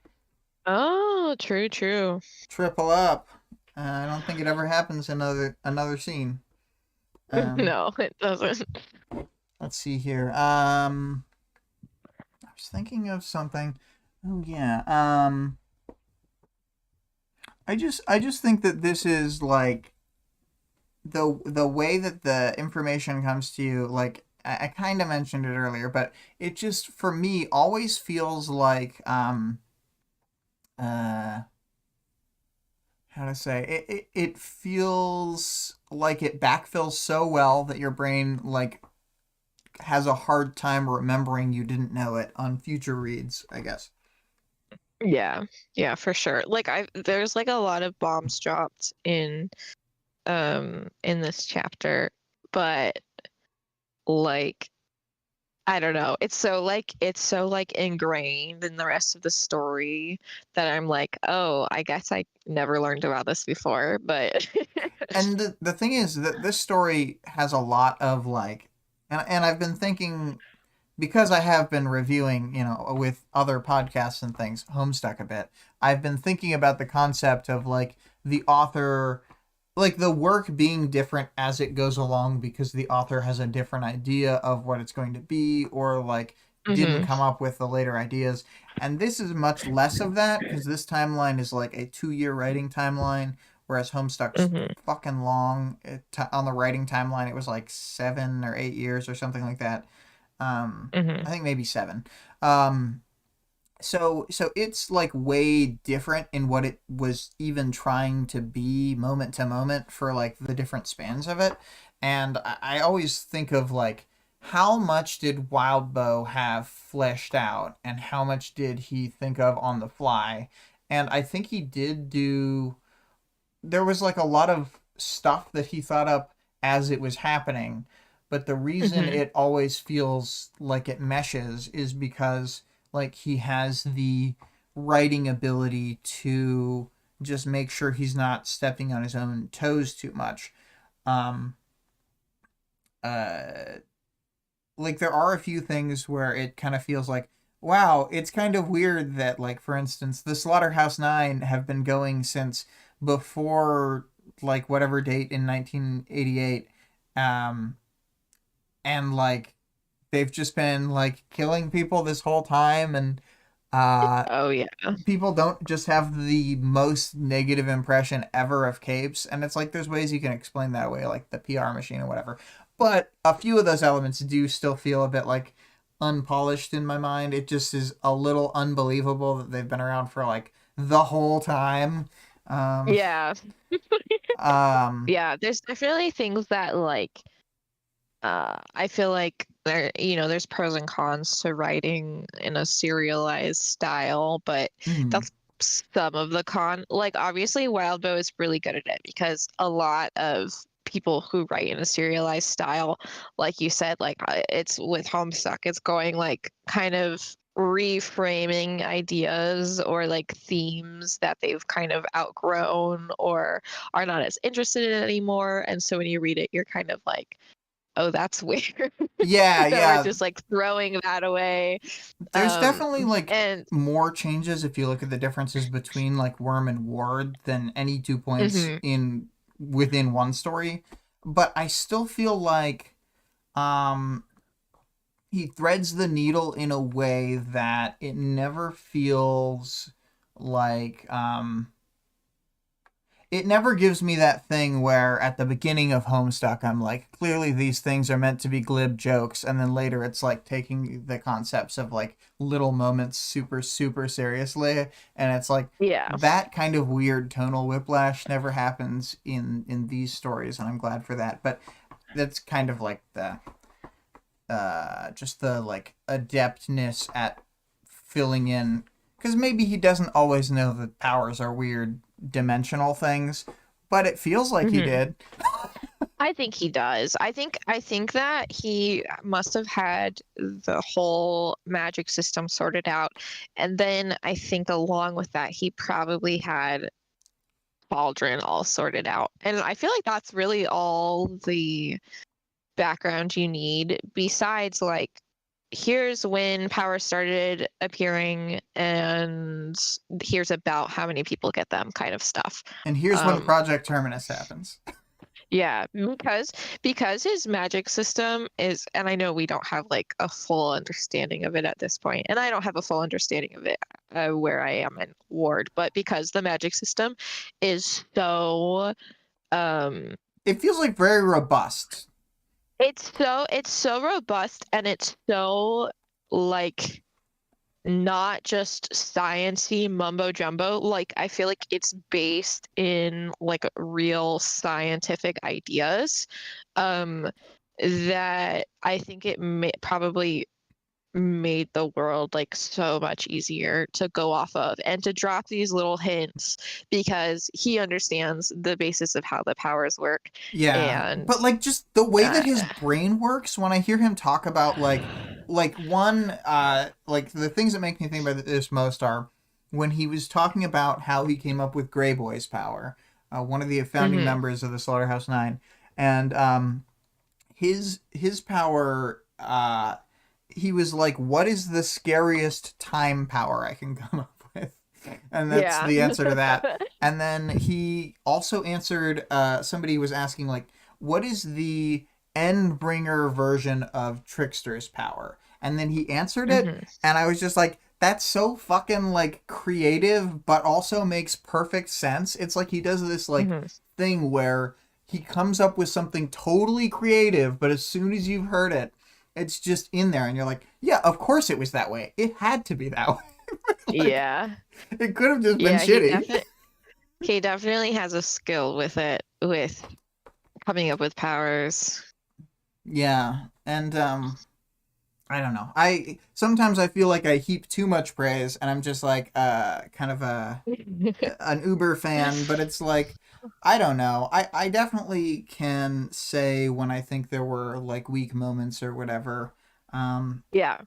Speaker 2: Oh, true.
Speaker 1: Triple up. I don't think it ever happens in another scene.
Speaker 2: No, it doesn't.
Speaker 1: Let's see here. I was thinking of something. Oh yeah. I just think that this is like the way that the information comes to you. Like I kind of mentioned it earlier, but it just for me always feels like how to say it feels like it backfills so well that your brain like has a hard time remembering you didn't know it on future reads, I guess.
Speaker 2: Yeah, for sure. Like there's like a lot of bombs dropped in this chapter, but like I don't know. It's so like ingrained in the rest of the story that I'm like, oh, I guess I never learned about this before. But
Speaker 1: and the thing is that this story has a lot of like, and I've been thinking because I have been reviewing, with other podcasts and things, Homestuck a bit. I've been thinking about the concept of like the author, like the work being different as it goes along because the author has a different idea of what it's going to be or like didn't come up with the later ideas. And this is much less of that because this timeline is like a 2-year writing timeline, whereas Homestuck's fucking long. On the writing timeline, it was like 7 or 8 years or something like that. I think maybe 7. So it's like way different in what it was even trying to be moment to moment for like the different spans of it. And I always think of like how much did Wildbow have fleshed out and how much did he think of on the fly. And I think he did do, there was like a lot of stuff that he thought up as it was happening, but the reason
Speaker 2: Hmm.
Speaker 1: it always feels like it meshes is because like he has the writing ability to just make sure he's not stepping on his own toes too much. um uh like there are a few things where it kind of feels like, wow, it's kind of weird that, like, for instance, the Slaughterhouse Nine have been going since before like whatever date in 1988. um and like they've just been like killing people this whole time, and uh
Speaker 2: Oh yeah.
Speaker 1: people don't just have the most negative impression ever of capes, and it's like there's ways you can explain that away, like the PR machine or whatever. But a few of those elements do still feel a bit like unpolished in my mind. It just is a little unbelievable that they've been around for like the whole time. Um,
Speaker 2: Yeah.
Speaker 1: um,
Speaker 2: Yeah, there's definitely things that like I feel like there's pros and cons to writing in a serialized style, but
Speaker 1: mm,
Speaker 2: that's some of the con. Like obviously Wildbow is really good at it because a lot of people who write in a serialized style, like you said, like it's with Homestuck, it's going like kind of reframing ideas or like themes that they've kind of outgrown or are not as interested in anymore. And so when you read it, you're kind of like, oh, that's weird.
Speaker 1: yeah,
Speaker 2: So we're
Speaker 1: yeah.
Speaker 2: just like throwing that away.
Speaker 1: There's definitely like
Speaker 2: And
Speaker 1: more changes if you look at the differences between like Worm and Ward than any 2 points
Speaker 2: mhm.
Speaker 1: in within one story. But I still feel like um he threads the needle in a way that it never feels like it never gives me that thing where at the beginning of Homestuck I'm like, clearly these things are meant to be glib jokes, and then later it's like taking the concepts of like little moments super super seriously, and it's like
Speaker 2: Yeah.
Speaker 1: that kind of weird tonal whiplash never happens in these stories, and I'm glad for that. But that's kind of like the just the like adeptness at filling in, because maybe he doesn't always know that powers are weird dimensional things, but it feels like he
Speaker 2: Hmm.
Speaker 1: did.
Speaker 2: I think he does. I think that he must have had the whole magic system sorted out. And then I think along with that, he probably had Baldrin all sorted out. And I feel like that's really all the background you need besides like here's when power started appearing and here's about how many people get them kind of stuff.
Speaker 1: And here's when
Speaker 2: um
Speaker 1: Project Terminus happens.
Speaker 2: yeah, because his magic system is, and I know we don't have like a full understanding of it at this point, and I don't have a full understanding of it where I am in Ward, but because the magic system is so um
Speaker 1: It feels like very robust.
Speaker 2: it's so robust and it's so like not just sciency mumbo jumbo. Like I feel like it's based in like real scientific ideas um that I think probably made the world like so much easier to go off of and to drop these little hints because he understands the basis of how the powers work.
Speaker 1: Yeah,
Speaker 2: And
Speaker 1: but like just the way that
Speaker 2: uh,
Speaker 1: his brain works when I hear him talk about like one like the things that make me think about this most are when he was talking about how he came up with Grey Boy's power, one of the founding
Speaker 2: mhm,
Speaker 1: members of the Slaughterhouse Nine, and his power he was like, what is the scariest time power I can come up with? And that's
Speaker 2: yeah.
Speaker 1: the answer to that. And then he also answered, somebody was asking, like, what is the Endbringer version of Trickster's power? And then he answered it,
Speaker 2: Mhm,
Speaker 1: and I was just like, that's so fucking, like, creative, but also makes perfect sense. It's like he does this, like,
Speaker 2: mhm.
Speaker 1: thing where he comes up with something totally creative, but as soon as you've heard it, it's just in there, and you're like, yeah, of course it was that way. It had to be that way. Like,
Speaker 2: Yeah.
Speaker 1: it could have just been
Speaker 2: Yeah, he
Speaker 1: shitty.
Speaker 2: definitely he definitely has a skill with it, with coming up with powers.
Speaker 1: Yeah, and I don't know. I sometimes I feel like I heap too much praise, and I'm just like kind of an Uber fan, but it's like I don't know. I definitely can say when I think there were like weak moments or whatever. Um,
Speaker 2: Yeah.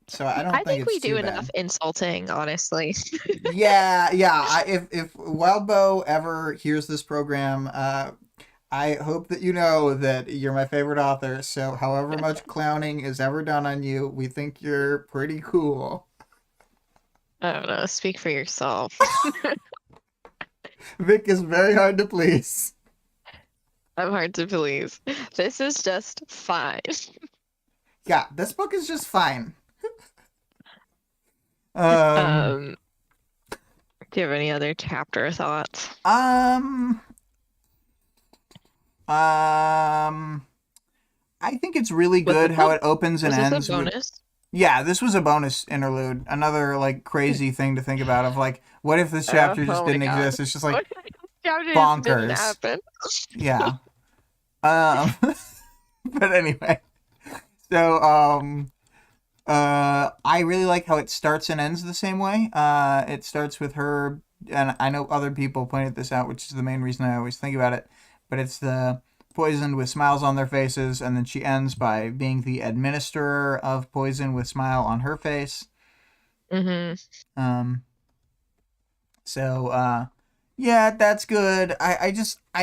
Speaker 1: so I don't
Speaker 2: I
Speaker 1: think
Speaker 2: think
Speaker 1: it's
Speaker 2: we do
Speaker 1: too
Speaker 2: enough
Speaker 1: bad.
Speaker 2: insulting, honestly.
Speaker 1: Yeah, yeah. If Wildbow ever hears this program, I hope that you know that you're my favorite author. So however much clowning is ever done on you, we think you're pretty cool.
Speaker 2: I don't know. Speak for yourself.
Speaker 1: Vic is very hard to please.
Speaker 2: I'm hard to please. This is just fine.
Speaker 1: Yeah, this book is just fine. Um,
Speaker 2: Um, do you have any other chapter thoughts?
Speaker 1: um, um, I think it's really
Speaker 2: Was
Speaker 1: good
Speaker 2: this
Speaker 1: how
Speaker 2: a
Speaker 1: it opens and
Speaker 2: was this a
Speaker 1: ends with.
Speaker 2: bonus?
Speaker 1: Yeah, this was a bonus interlude. Another like crazy thing to think about of like, what if this chapter just
Speaker 2: Oh my
Speaker 1: didn't
Speaker 2: God.
Speaker 1: exist? It's just like
Speaker 2: What chapter just didn't
Speaker 1: bonkers.
Speaker 2: happen?
Speaker 1: Yeah. But anyway, so I really like how it starts and ends the same way. It starts with her, and I know other people pointed this out, which is the main reason I always think about it. But it's the poisoned with smiles on their faces, and then she ends by being the administrator of poison with smile on her face.
Speaker 2: Mm-hmm.
Speaker 1: Um, so yeah, that's good. I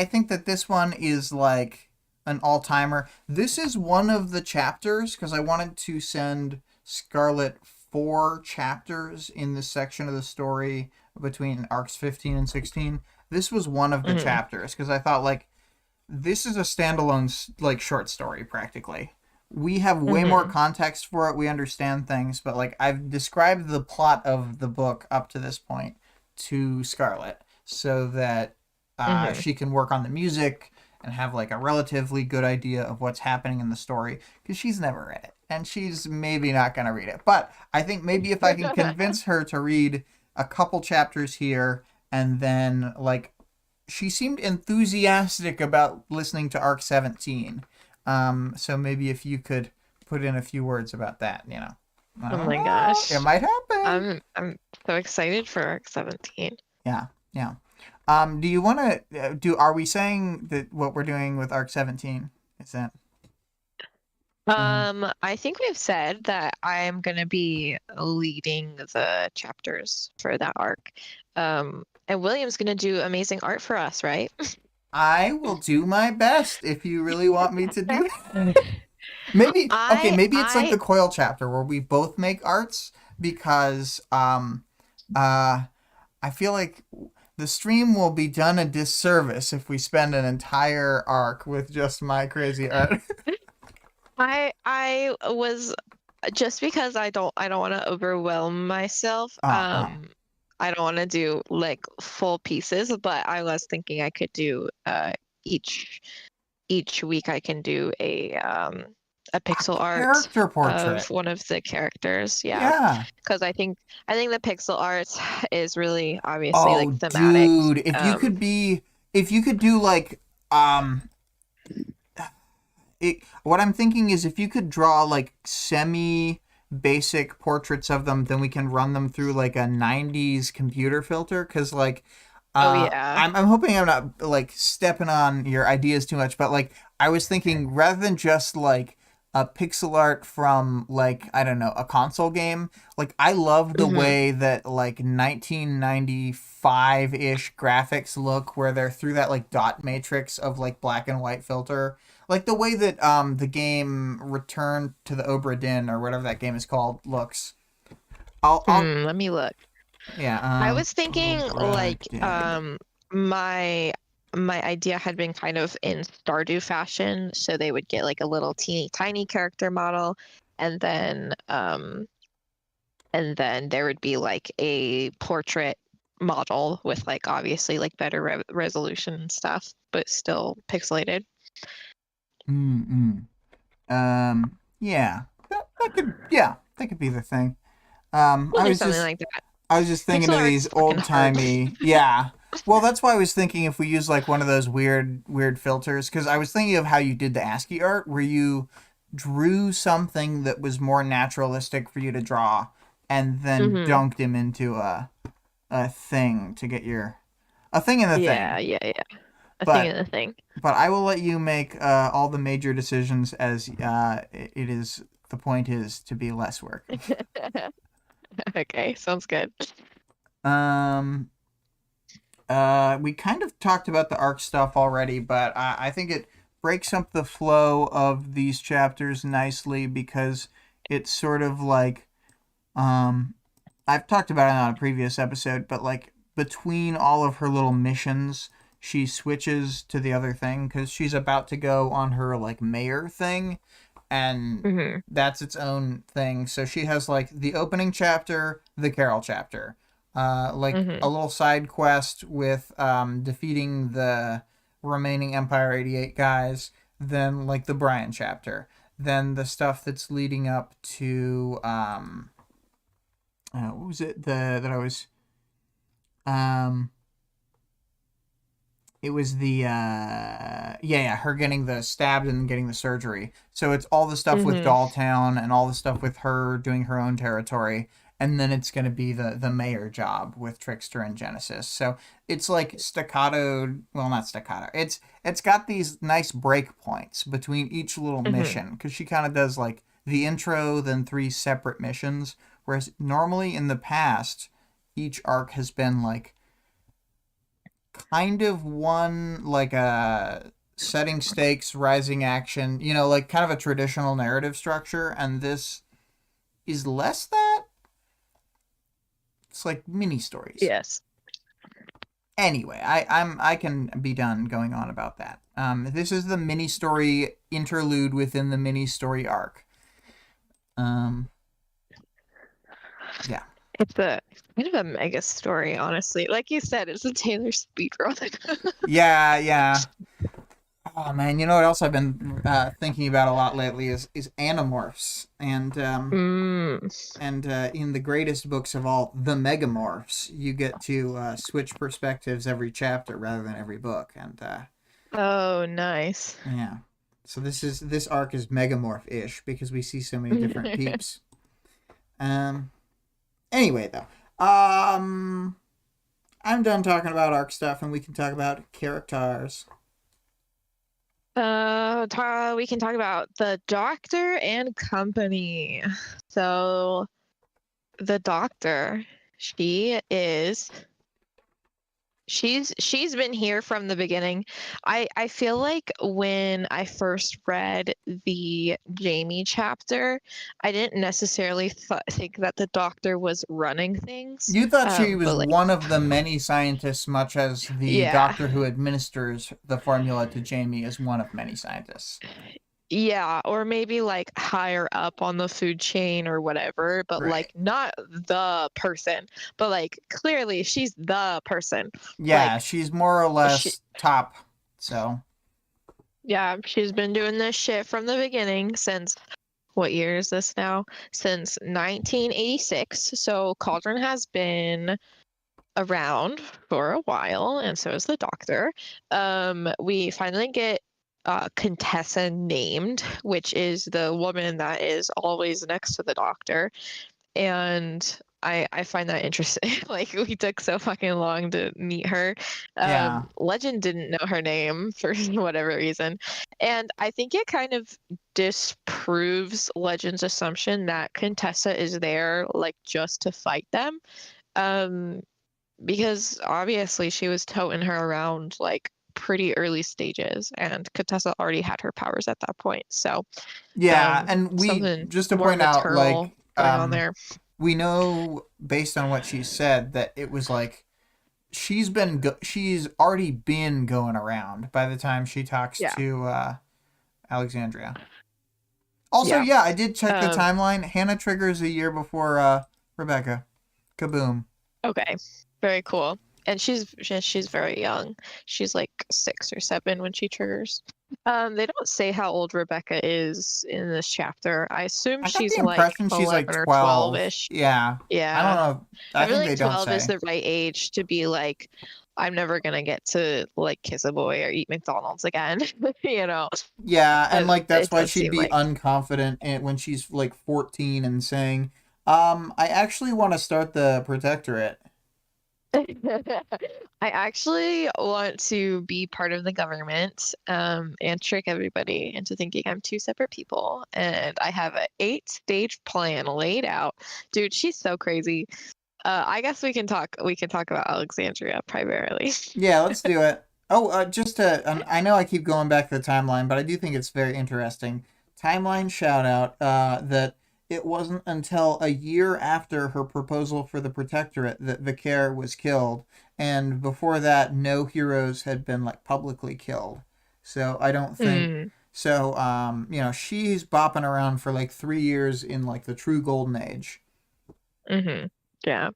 Speaker 1: think that this one is like an all timer. This is one of the chapters because I wanted to send Scarlett 4 chapters in this section of the story between arcs 15 and 16. This was one of the
Speaker 2: Mm-hmm.
Speaker 1: chapters because I thought like this is a standalone like short story practically. We have way more
Speaker 2: Mm-hmm.
Speaker 1: context for it. We understand things, but like I've described the plot of the book up to this point to Scarlett so that
Speaker 2: Mm-hmm.
Speaker 1: she can work on the music and have like a relatively good idea of what's happening in the story because she's never read it and she's maybe not going to read it. But I think maybe if I can convince her to read a couple chapters here and then like she seemed enthusiastic about listening to Arc 17. So maybe if you could put in a few words about that, you know. I
Speaker 2: Oh
Speaker 1: don't
Speaker 2: my
Speaker 1: know. It
Speaker 2: gosh.
Speaker 1: might happen.
Speaker 2: I'm so excited for Arc 17.
Speaker 1: Yeah, yeah. Do you want to do? Are we saying that what we're doing with Arc 17 is that?
Speaker 2: I think we've said that I'm gonna be leading the chapters for that arc. And William's gonna do amazing art for us, right?
Speaker 1: I will do my best if you really want me to do that. Maybe okay.
Speaker 2: I
Speaker 1: Maybe it's like
Speaker 2: I
Speaker 1: the Coil chapter where we both make arts because uh I feel like the stream will be done a disservice if we spend an entire arc with just my crazy art.
Speaker 2: I was just because I don't want to overwhelm myself.
Speaker 1: uh, uh.
Speaker 2: I don't want to do like full pieces, but I was thinking I could do each each week I can do a
Speaker 1: A
Speaker 2: pixel art
Speaker 1: character
Speaker 2: of
Speaker 1: portrait.
Speaker 2: one of the characters. Yeah,
Speaker 1: Yeah.
Speaker 2: because I think the pixel art is really obviously like
Speaker 1: Oh,
Speaker 2: thematic.
Speaker 1: dude.
Speaker 2: Um,
Speaker 1: If you could do like, what I'm thinking is if you could draw like semi basic portraits of them, then we can run them through like a 90s computer filter. Cause like,
Speaker 2: oh yeah.
Speaker 1: I'm hoping I'm not like stepping on your ideas too much, but like, I was thinking rather than just like a pixel art from like, I don't know, a console game, like, I love the
Speaker 2: Hmm.
Speaker 1: way that like 1995 ish graphics look where they're through that like dot matrix of like black and white filter like the way that the game Return to the Obra Dinn or whatever that game is called looks. I'll
Speaker 2: Let me look.
Speaker 1: yeah
Speaker 2: I was thinking
Speaker 1: Obra
Speaker 2: like
Speaker 1: Dinn.
Speaker 2: my my idea had been kind of in Stardew fashion, so they would get like a little teeny tiny character model and then there would be like a portrait model with like obviously like better resolution and stuff, but still pixelated.
Speaker 1: Mm-mm. Yeah, that could be the thing.
Speaker 2: We'll do something like that.
Speaker 1: I was just thinking
Speaker 2: Pixel
Speaker 1: of
Speaker 2: art's
Speaker 1: these
Speaker 2: fucking
Speaker 1: old
Speaker 2: hard.
Speaker 1: timey yeah. Well, that's why I was thinking if we use like one of those weird filters, because I was thinking of how you did the ASCII art, where you drew something that was more naturalistic for you to draw, and then
Speaker 2: Mm-hmm.
Speaker 1: dunked him into a thing to get your a thing in the
Speaker 2: Yeah,
Speaker 1: thing.
Speaker 2: yeah, yeah. A thing
Speaker 1: But
Speaker 2: and a thing.
Speaker 1: I will let you make all the major decisions as it is. The point is to be less work.
Speaker 2: Okay, sounds good.
Speaker 1: Um, we kind of talked about the arc stuff already, but I think it breaks up the flow of these chapters nicely because it's sort of like um, I've talked about it on a previous episode, but like between all of her little missions, she switches to the other thing because she's about to go on her like mayor thing, and
Speaker 2: Mm-hmm.
Speaker 1: that's its own thing. So she has like the opening chapter, the Carol chapter, like
Speaker 2: Mm-hmm.
Speaker 1: a little side quest with defeating the remaining Empire 88 guys, then like the Brian chapter, then the stuff that's leading up to what was it the that I was um it was the her getting the stabbed and getting the surgery. So it's all the stuff with
Speaker 2: Mm-hmm.
Speaker 1: Dolltown and all the stuff with her doing her own territory, and then it's going to be the mayor job with Trickster and Genesis. So it's like staccato, well, not staccato. It's got these nice break points between each little
Speaker 2: Mm-hmm.
Speaker 1: mission because she kind of does like the intro, then three separate missions, whereas normally in the past each arc has been like kind of one like a setting stakes, rising action, like kind of a traditional narrative structure, and this is less that. It's like mini stories.
Speaker 2: Yes.
Speaker 1: Anyway, I can be done going on about that. This is the mini story interlude within the mini story arc. Um, yeah.
Speaker 2: It's a kind of a mega story, honestly. Like you said, it's a Taylor speed run.
Speaker 1: Yeah, yeah. Oh man, you know what else I've been thinking about a lot lately is Animorphs,
Speaker 2: Mm.
Speaker 1: in the greatest books of all, the Megamorphs, you get to switch perspectives every chapter rather than every book, and
Speaker 2: Oh, nice.
Speaker 1: yeah. So this arc is Megamorph-ish because we see so many different peeps. Um. Anyway, though, I'm done talking about arc stuff, and we can talk about characters.
Speaker 2: We can talk about the Doctor and Company. So, the Doctor, she is she's been here from the beginning. I feel like when I first read the Jamie chapter, I didn't necessarily think that the Doctor was running things.
Speaker 1: You thought she was
Speaker 2: But like,
Speaker 1: one of the many scientists, much as the
Speaker 2: yeah.
Speaker 1: doctor who administers the formula to Jamie is one of many scientists.
Speaker 2: Yeah, or maybe like higher up on the food chain or whatever, but
Speaker 1: Right.
Speaker 2: like not the person, but like clearly she's the person.
Speaker 1: Yeah,
Speaker 2: Like
Speaker 1: she's more or
Speaker 2: she,
Speaker 1: less top. So,
Speaker 2: yeah, she's been doing this shit from the beginning since what year is this now? Since 1986. So Cauldron has been around for a while, and so is the Doctor. We finally get Contessa named, which is the woman that is always next to the Doctor, and I find that interesting. Like we took so fucking long to meet her.
Speaker 1: yeah.
Speaker 2: Legend didn't know her name for whatever reason, and I think it kind of disproves Legend's assumption that Contessa is there like just to fight them. Um, because obviously she was toting her around like pretty early stages, and Contessa already had her powers at that point. So,
Speaker 1: Yeah, and we
Speaker 2: something
Speaker 1: just to
Speaker 2: more
Speaker 1: point out
Speaker 2: maternal
Speaker 1: like
Speaker 2: going on there.
Speaker 1: we know based on what she said that it was like she's already been going around by the time she talks
Speaker 2: Yeah,
Speaker 1: to Alexandria. Also,
Speaker 2: yeah.
Speaker 1: yeah, I did check the
Speaker 2: Um,
Speaker 1: timeline. Hannah triggers a year before Rebecca. Kaboom.
Speaker 2: okay, very cool. And she's very young. She's like 6 or 7 when she triggers. They don't say how old Rebecca is in this chapter. I assume
Speaker 1: I got the
Speaker 2: she's like
Speaker 1: impression she's like
Speaker 2: 11 or
Speaker 1: 12.
Speaker 2: 12-ish.
Speaker 1: Yeah. I don't
Speaker 2: Yeah.
Speaker 1: know.
Speaker 2: I
Speaker 1: I
Speaker 2: feel
Speaker 1: think
Speaker 2: like
Speaker 1: they don't
Speaker 2: 12 is
Speaker 1: say.
Speaker 2: the right age to be like I'm never gonna get to like kiss a boy or eat McDonald's again. You know,
Speaker 1: Yeah, and like that's
Speaker 2: it
Speaker 1: why
Speaker 2: does
Speaker 1: she'd
Speaker 2: seem
Speaker 1: be
Speaker 2: like.
Speaker 1: unconfident when she's like 14 and saying, I actually want to start the protectorate.
Speaker 2: I actually want to be part of the government, and trick everybody into thinking I'm two separate people, and I have an 8-stage plan laid out. Dude, she's so crazy. I guess we can talk. We can talk about Alexandria primarily.
Speaker 1: Yeah, let's do it. Oh, just to, I know I keep going back to the timeline, but I do think it's very interesting. Timeline shout out that it wasn't until a year after her proposal for the protectorate that Vicaire was killed, and before that, no heroes had been like publicly killed. So I don't think
Speaker 2: Mm,
Speaker 1: so. She's bopping around for like 3 years in like the true golden age.
Speaker 2: mm-hmm. Yeah.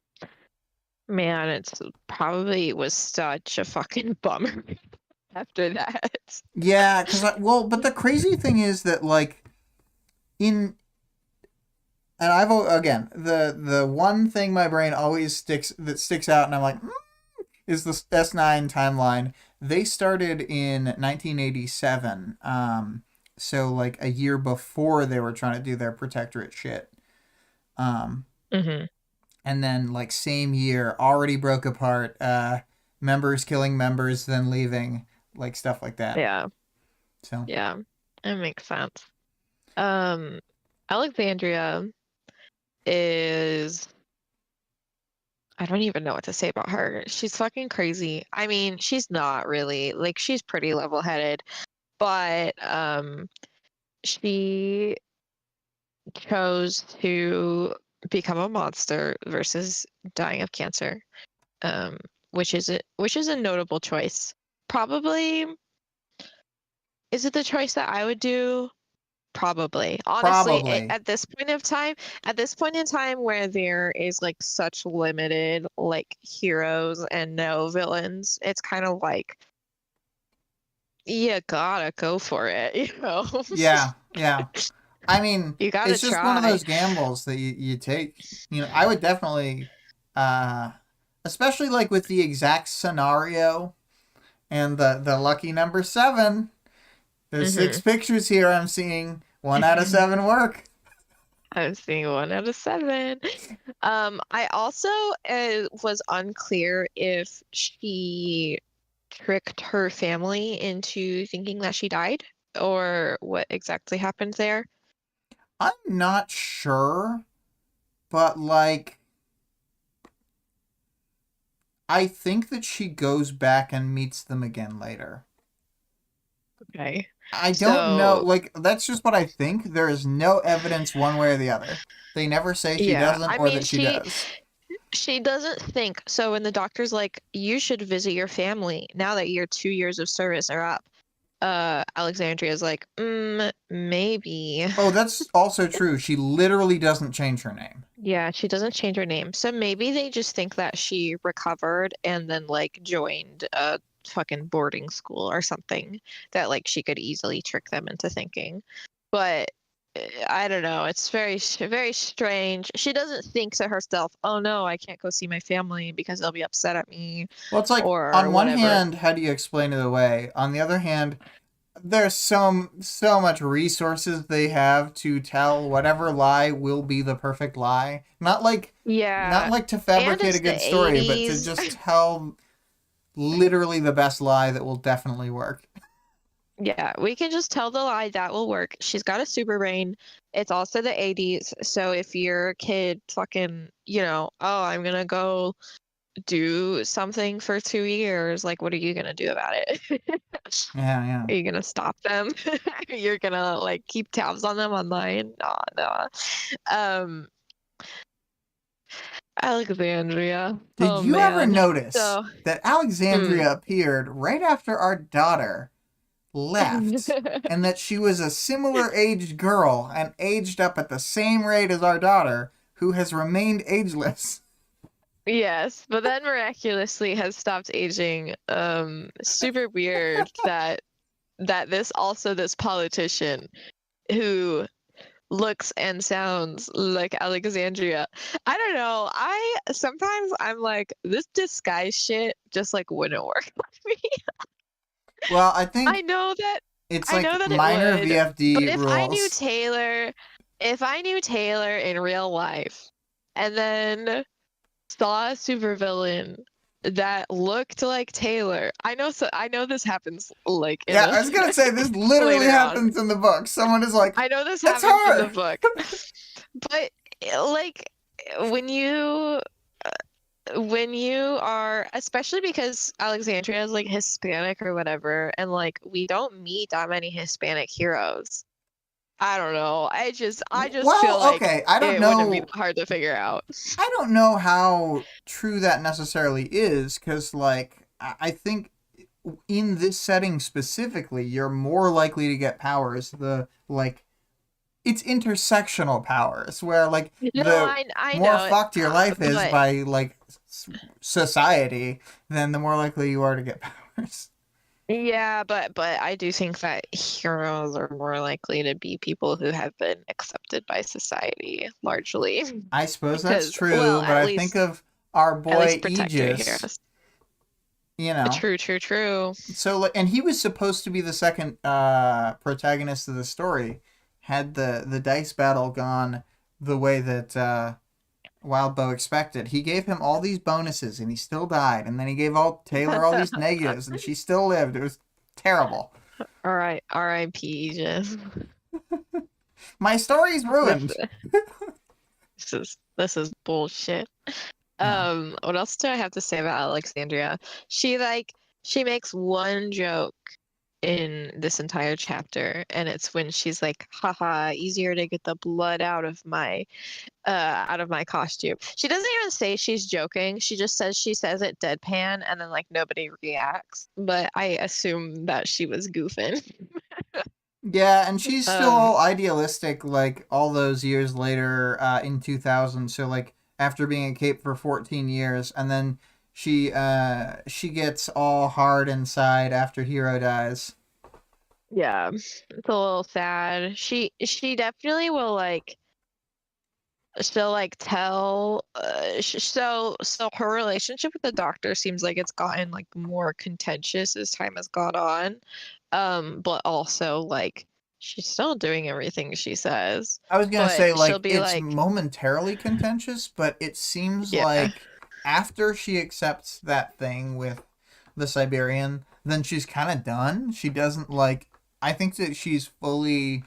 Speaker 2: Man, it's probably was such a fucking bummer after that.
Speaker 1: Yeah, but the crazy thing is that like in and again the one thing my brain always sticks out, and I'm like, is the S9 timeline. They started in 1987, so like a year before they were trying to do their protectorate shit, um,
Speaker 2: Mm-hmm.
Speaker 1: and then like same year already broke apart. Members killing members, then leaving, like stuff like that.
Speaker 2: Yeah.
Speaker 1: So
Speaker 2: Yeah. That makes sense. Um, Alexandria is, I don't even know what to say about her. She's fucking crazy. I mean, she's not really, like, she's pretty level-headed, but she chose to become a monster versus dying of cancer. Um, which is a notable choice. Probably, is it the choice that I would do? Probably. Honestly,
Speaker 1: probably.
Speaker 2: at this point in time where there is like such limited like heroes and no villains, it's kind of like you gotta go for it, you know?
Speaker 1: Yeah, yeah. I mean,
Speaker 2: You gotta
Speaker 1: it's just one of
Speaker 2: try.
Speaker 1: those gambles that you take. I would definitely, uh, especially like with the exact scenario and the lucky number 7. There's 6
Speaker 2: Hmm.
Speaker 1: pictures here I'm seeing. 1 out of 7 work.
Speaker 2: I'm seeing 1 out of 7. I also was unclear if she tricked her family into thinking that she died or what exactly happened there.
Speaker 1: I'm not sure, but like, I think that she goes back and meets them again later.
Speaker 2: Okay.
Speaker 1: I don't know.
Speaker 2: So,
Speaker 1: Like, that's just what I think. There is no evidence one way or the other. They never say she
Speaker 2: yeah,
Speaker 1: doesn't
Speaker 2: I
Speaker 1: or
Speaker 2: mean
Speaker 1: that she does.
Speaker 2: she doesn't think. So when the doctor's like, you should visit your family now that your 2 years of service are up. Alexandria's like, maybe.
Speaker 1: Oh, that's also true. She literally doesn't change her name.
Speaker 2: Yeah, she doesn't change her name. So maybe they just think that she recovered and then like joined a fucking boarding school or something that like she could easily trick them into thinking. But I don't know. It's very strange. She doesn't think to herself, "Oh no, I can't go see my family because they'll be upset at me
Speaker 1: Well, it's like
Speaker 2: or
Speaker 1: on one
Speaker 2: whatever."
Speaker 1: hand, how do you explain it away? On the other hand, there's so much resources they have to tell whatever lie will be the perfect lie. Not
Speaker 2: Yeah.
Speaker 1: like to
Speaker 2: And
Speaker 1: fabricate a
Speaker 2: it's the
Speaker 1: good story, but to
Speaker 2: 80s.
Speaker 1: just tell literally the best lie that will definitely work.
Speaker 2: Yeah, we can just tell the lie that will work. She's got a super brain. It's also the 80s. So if your kid fucking, oh, I'm gonna go do something for 2 years, like, what are you gonna do about it?
Speaker 1: Yeah, yeah.
Speaker 2: Are you gonna stop them? You're gonna like keep tabs on them online? No, no. Um, Alexandria.
Speaker 1: Did
Speaker 2: Oh
Speaker 1: you ever
Speaker 2: man.
Speaker 1: notice
Speaker 2: So,
Speaker 1: that
Speaker 2: mm.
Speaker 1: Alexandria appeared right after our daughter left, and that she was a similar aged girl and aged up at the same rate as our daughter, who has remained ageless?
Speaker 2: Yes, but then miraculously has stopped aging. Super weird that this politician who looks and sounds like Alexandria. I don't know. Sometimes I'm like, this disguise shit just like wouldn't work with me.
Speaker 1: Well,
Speaker 2: I know that
Speaker 1: it's
Speaker 2: I know
Speaker 1: like
Speaker 2: that it
Speaker 1: minor
Speaker 2: would, but
Speaker 1: VFD rules.
Speaker 2: If I knew Taylor in real life and then saw a supervillain that looked like Taylor, I know this happens like in
Speaker 1: Yeah,
Speaker 2: the
Speaker 1: I was gonna say this literally
Speaker 2: later on.
Speaker 1: happens in the book. Someone is like,
Speaker 2: I know this
Speaker 1: "That's
Speaker 2: happens in the
Speaker 1: her."
Speaker 2: book. But like when you when you are, especially because Alexandria is like Hispanic or whatever, and like we don't meet that many Hispanic heroes. I don't know. I just feel
Speaker 1: Well,
Speaker 2: like
Speaker 1: okay, I don't
Speaker 2: it wouldn't be
Speaker 1: know.
Speaker 2: that hard to figure out.
Speaker 1: I don't know how true that necessarily is, because like I think in this setting specifically, you're more likely to get powers. The like it's intersectional powers where like
Speaker 2: No,
Speaker 1: the
Speaker 2: I
Speaker 1: more
Speaker 2: know,
Speaker 1: fucked your life is
Speaker 2: but
Speaker 1: by like society, then the more likely you are to get powers.
Speaker 2: yeah, but I do think that heroes are more likely to be people who have been accepted by society largely.
Speaker 1: I suppose that's
Speaker 2: Because, well,
Speaker 1: true, but I think of our
Speaker 2: at least
Speaker 1: boy
Speaker 2: protector
Speaker 1: Aegis,
Speaker 2: heroes.
Speaker 1: you know.
Speaker 2: True, true, true.
Speaker 1: So like, and he was supposed to be the second protagonist of the story. Had the dice battle gone the way that Wildbow expected, he gave him all these bonuses and he still died, and then he gave all Taylor all these negatives and she still lived. It was terrible.
Speaker 2: All right, R.I.P. Just
Speaker 1: My story's
Speaker 2: this,
Speaker 1: ruined.
Speaker 2: this is bullshit.
Speaker 1: Yeah.
Speaker 2: What else do I have to say about Alexandria? She makes one joke in this entire chapter, and it's when she's like, haha, easier to get the blood out of my costume. She doesn't even say she's joking. She says it deadpan, and then like nobody reacts. But I assume that she was goofing.
Speaker 1: Yeah, and she's still
Speaker 2: Um,
Speaker 1: all idealistic like all those years later in 2000. So like after being a cape for 14 years, and then she gets all hard inside after Hero dies.
Speaker 2: yeah, it's a little sad. She definitely will like she'll like tell so her relationship with the doctor seems like it's gotten like more contentious as time has gone on, but also like she's still doing everything she says,
Speaker 1: I was gonna
Speaker 2: but
Speaker 1: say
Speaker 2: she'll
Speaker 1: like
Speaker 2: be
Speaker 1: it's
Speaker 2: like,
Speaker 1: momentarily contentious, but it seems
Speaker 2: yeah,
Speaker 1: like after she accepts that thing with the Siberian, then she's kind of done. She doesn't like. I think that she's fully,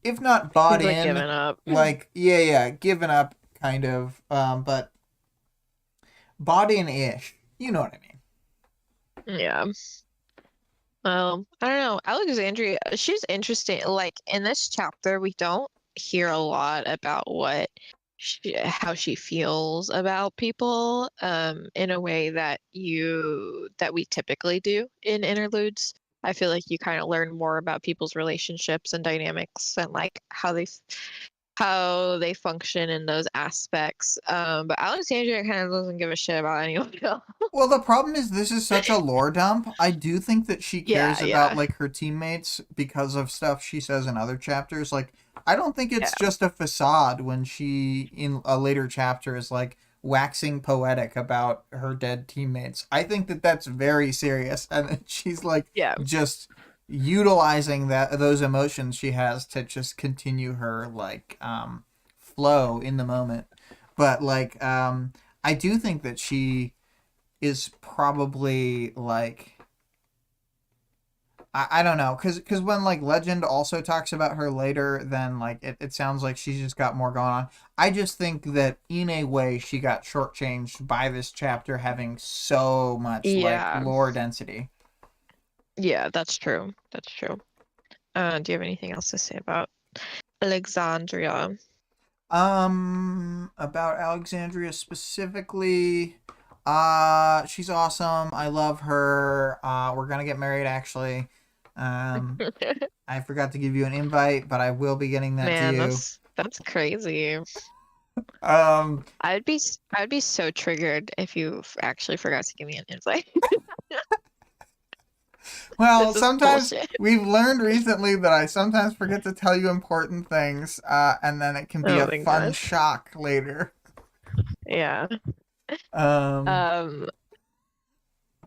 Speaker 1: if not
Speaker 2: she's
Speaker 1: bought
Speaker 2: like giving
Speaker 1: in,
Speaker 2: up.
Speaker 1: like yeah, given up kind of, but bought in ish. You know what I mean?
Speaker 2: Yeah. I don't know. Alexandria, she's interesting. Like in this chapter, we don't hear a lot about how she feels about people, in a way that we typically do in interludes. I feel like you kind of learn more about people's relationships and dynamics and like how they function in those aspects. But Alexandria kind of doesn't give a shit about anyone else.
Speaker 1: Well, the problem is this is such a lore dump. I do think that she
Speaker 2: Yeah,
Speaker 1: cares about
Speaker 2: yeah,
Speaker 1: like her teammates because of stuff she says in other chapters. Like I don't think it's
Speaker 2: yeah.
Speaker 1: just a facade when she in a later chapter is like waxing poetic about her dead teammates. I think that that's very serious and that she's like
Speaker 2: Yeah.
Speaker 1: just utilizing that those emotions she has to just continue her like flow in the moment. But like I do think that she is probably like I don't know because when like Legend also talks about her later, then like it sounds like she's just got more going on. I just think that in a way she got shortchanged by this chapter having so much like
Speaker 2: Yeah.
Speaker 1: lore density.
Speaker 2: Yeah, that's true. That's true. Do you have anything else to say about Alexandria?
Speaker 1: About Alexandria specifically, she's awesome. I love her. We're gonna get married actually. Um, I forgot to give you an invite, but I will be getting that to
Speaker 2: Man,
Speaker 1: you.
Speaker 2: that's crazy.
Speaker 1: Um,
Speaker 2: I'd be so triggered if you actually forgot to give me an invite.
Speaker 1: Well,
Speaker 2: This is
Speaker 1: sometimes
Speaker 2: bullshit.
Speaker 1: we've learned recently that I sometimes forget to tell you important things, and then it can be
Speaker 2: Oh
Speaker 1: a
Speaker 2: my
Speaker 1: fun
Speaker 2: god.
Speaker 1: shock later.
Speaker 2: Yeah.
Speaker 1: Um,
Speaker 2: Um,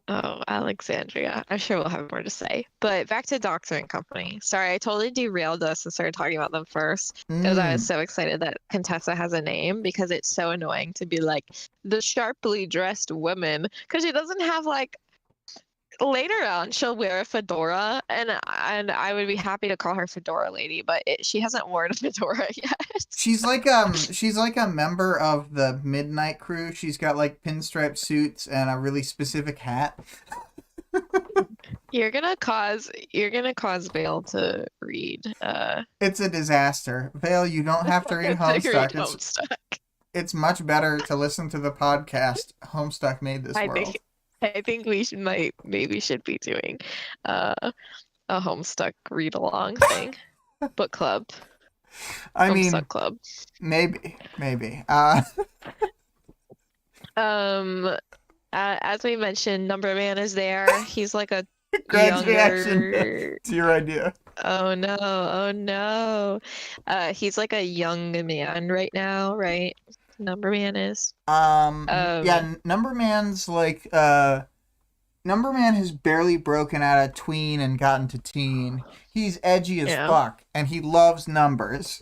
Speaker 2: oh, Alexandria. I'm sure we'll have more to say. But back to Doctor and Company. Sorry, I totally derailed us and started talking about them first. Because I was
Speaker 1: mm,
Speaker 2: so excited that Contessa has a name because it's so annoying to be like the sharply dressed woman. Because she doesn't have like later on she'll wear a fedora and I would be happy to call her Fedora Lady, but she hasn't worn a fedora yet.
Speaker 1: she's like a member of the Midnight Crew. She's got like pinstripe suits and a really specific hat.
Speaker 2: You're gonna cause Vale to read
Speaker 1: It's a disaster. Vale, you don't have to read
Speaker 2: to read
Speaker 1: Homestuck.
Speaker 2: Homestuck.
Speaker 1: It's much better to listen to the podcast Homestuck Made This
Speaker 2: I
Speaker 1: World.
Speaker 2: think I think we should be doing uh a Homestuck read along thing. Book club.
Speaker 1: I
Speaker 2: Homestuck
Speaker 1: mean,
Speaker 2: club.
Speaker 1: maybe.
Speaker 2: Um as we mentioned, Number Man is there. He's like a
Speaker 1: Greg's reaction
Speaker 2: younger.
Speaker 1: to your idea.
Speaker 2: Oh no, oh no. He's like a young man right now, right? Number Man is. Um,
Speaker 1: Yeah, Number Man has barely broken out of tween and gotten to teen. He's edgy as
Speaker 2: yeah.
Speaker 1: fuck, and he loves numbers.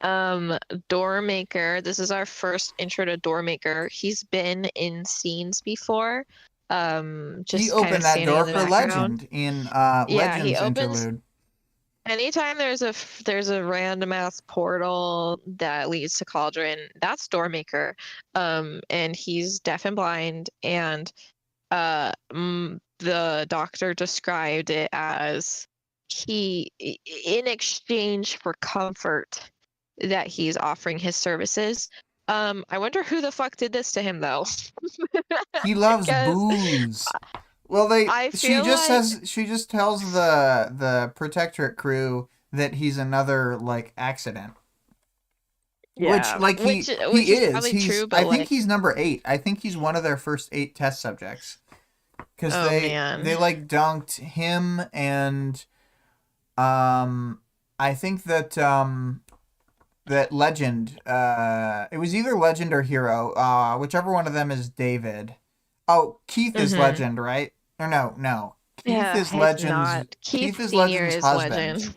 Speaker 2: Um, Doormaker. This is our first intro to Doormaker. He's been in scenes before.
Speaker 1: He
Speaker 2: Just kind of
Speaker 1: opened that
Speaker 2: standing
Speaker 1: door
Speaker 2: in the
Speaker 1: for
Speaker 2: background.
Speaker 1: Legend in
Speaker 2: Yeah, he
Speaker 1: Legends
Speaker 2: opens
Speaker 1: interlude.
Speaker 2: anytime there's a random ass portal that leads to Cauldron, that's Doormaker. And he's deaf and blind, and the doctor described it as in exchange for comfort that he's offering his services. I wonder who the fuck did this to him though.
Speaker 1: He loves
Speaker 2: Because
Speaker 1: booze. Well,
Speaker 2: I feel like
Speaker 1: she just tells the Protectorate crew that he's another like accident. Which
Speaker 2: yeah,
Speaker 1: like
Speaker 2: which
Speaker 1: he
Speaker 2: is
Speaker 1: is.
Speaker 2: probably
Speaker 1: He's
Speaker 2: true,
Speaker 1: I
Speaker 2: but
Speaker 1: think
Speaker 2: like,
Speaker 1: he's number 8. I think he's one of their first 8 test subjects. Cuz
Speaker 2: oh
Speaker 1: they
Speaker 2: man.
Speaker 1: like dunked him and um I think that Legend it was either Legend or Hero. Whichever one of them is David. Oh, Keith is
Speaker 2: Mm-hmm.
Speaker 1: Legend, right? Or no.
Speaker 2: Yeah, it's not.
Speaker 1: Keith
Speaker 2: Keith
Speaker 1: is
Speaker 2: Senior
Speaker 1: Legend's
Speaker 2: is
Speaker 1: husband.
Speaker 2: Legend.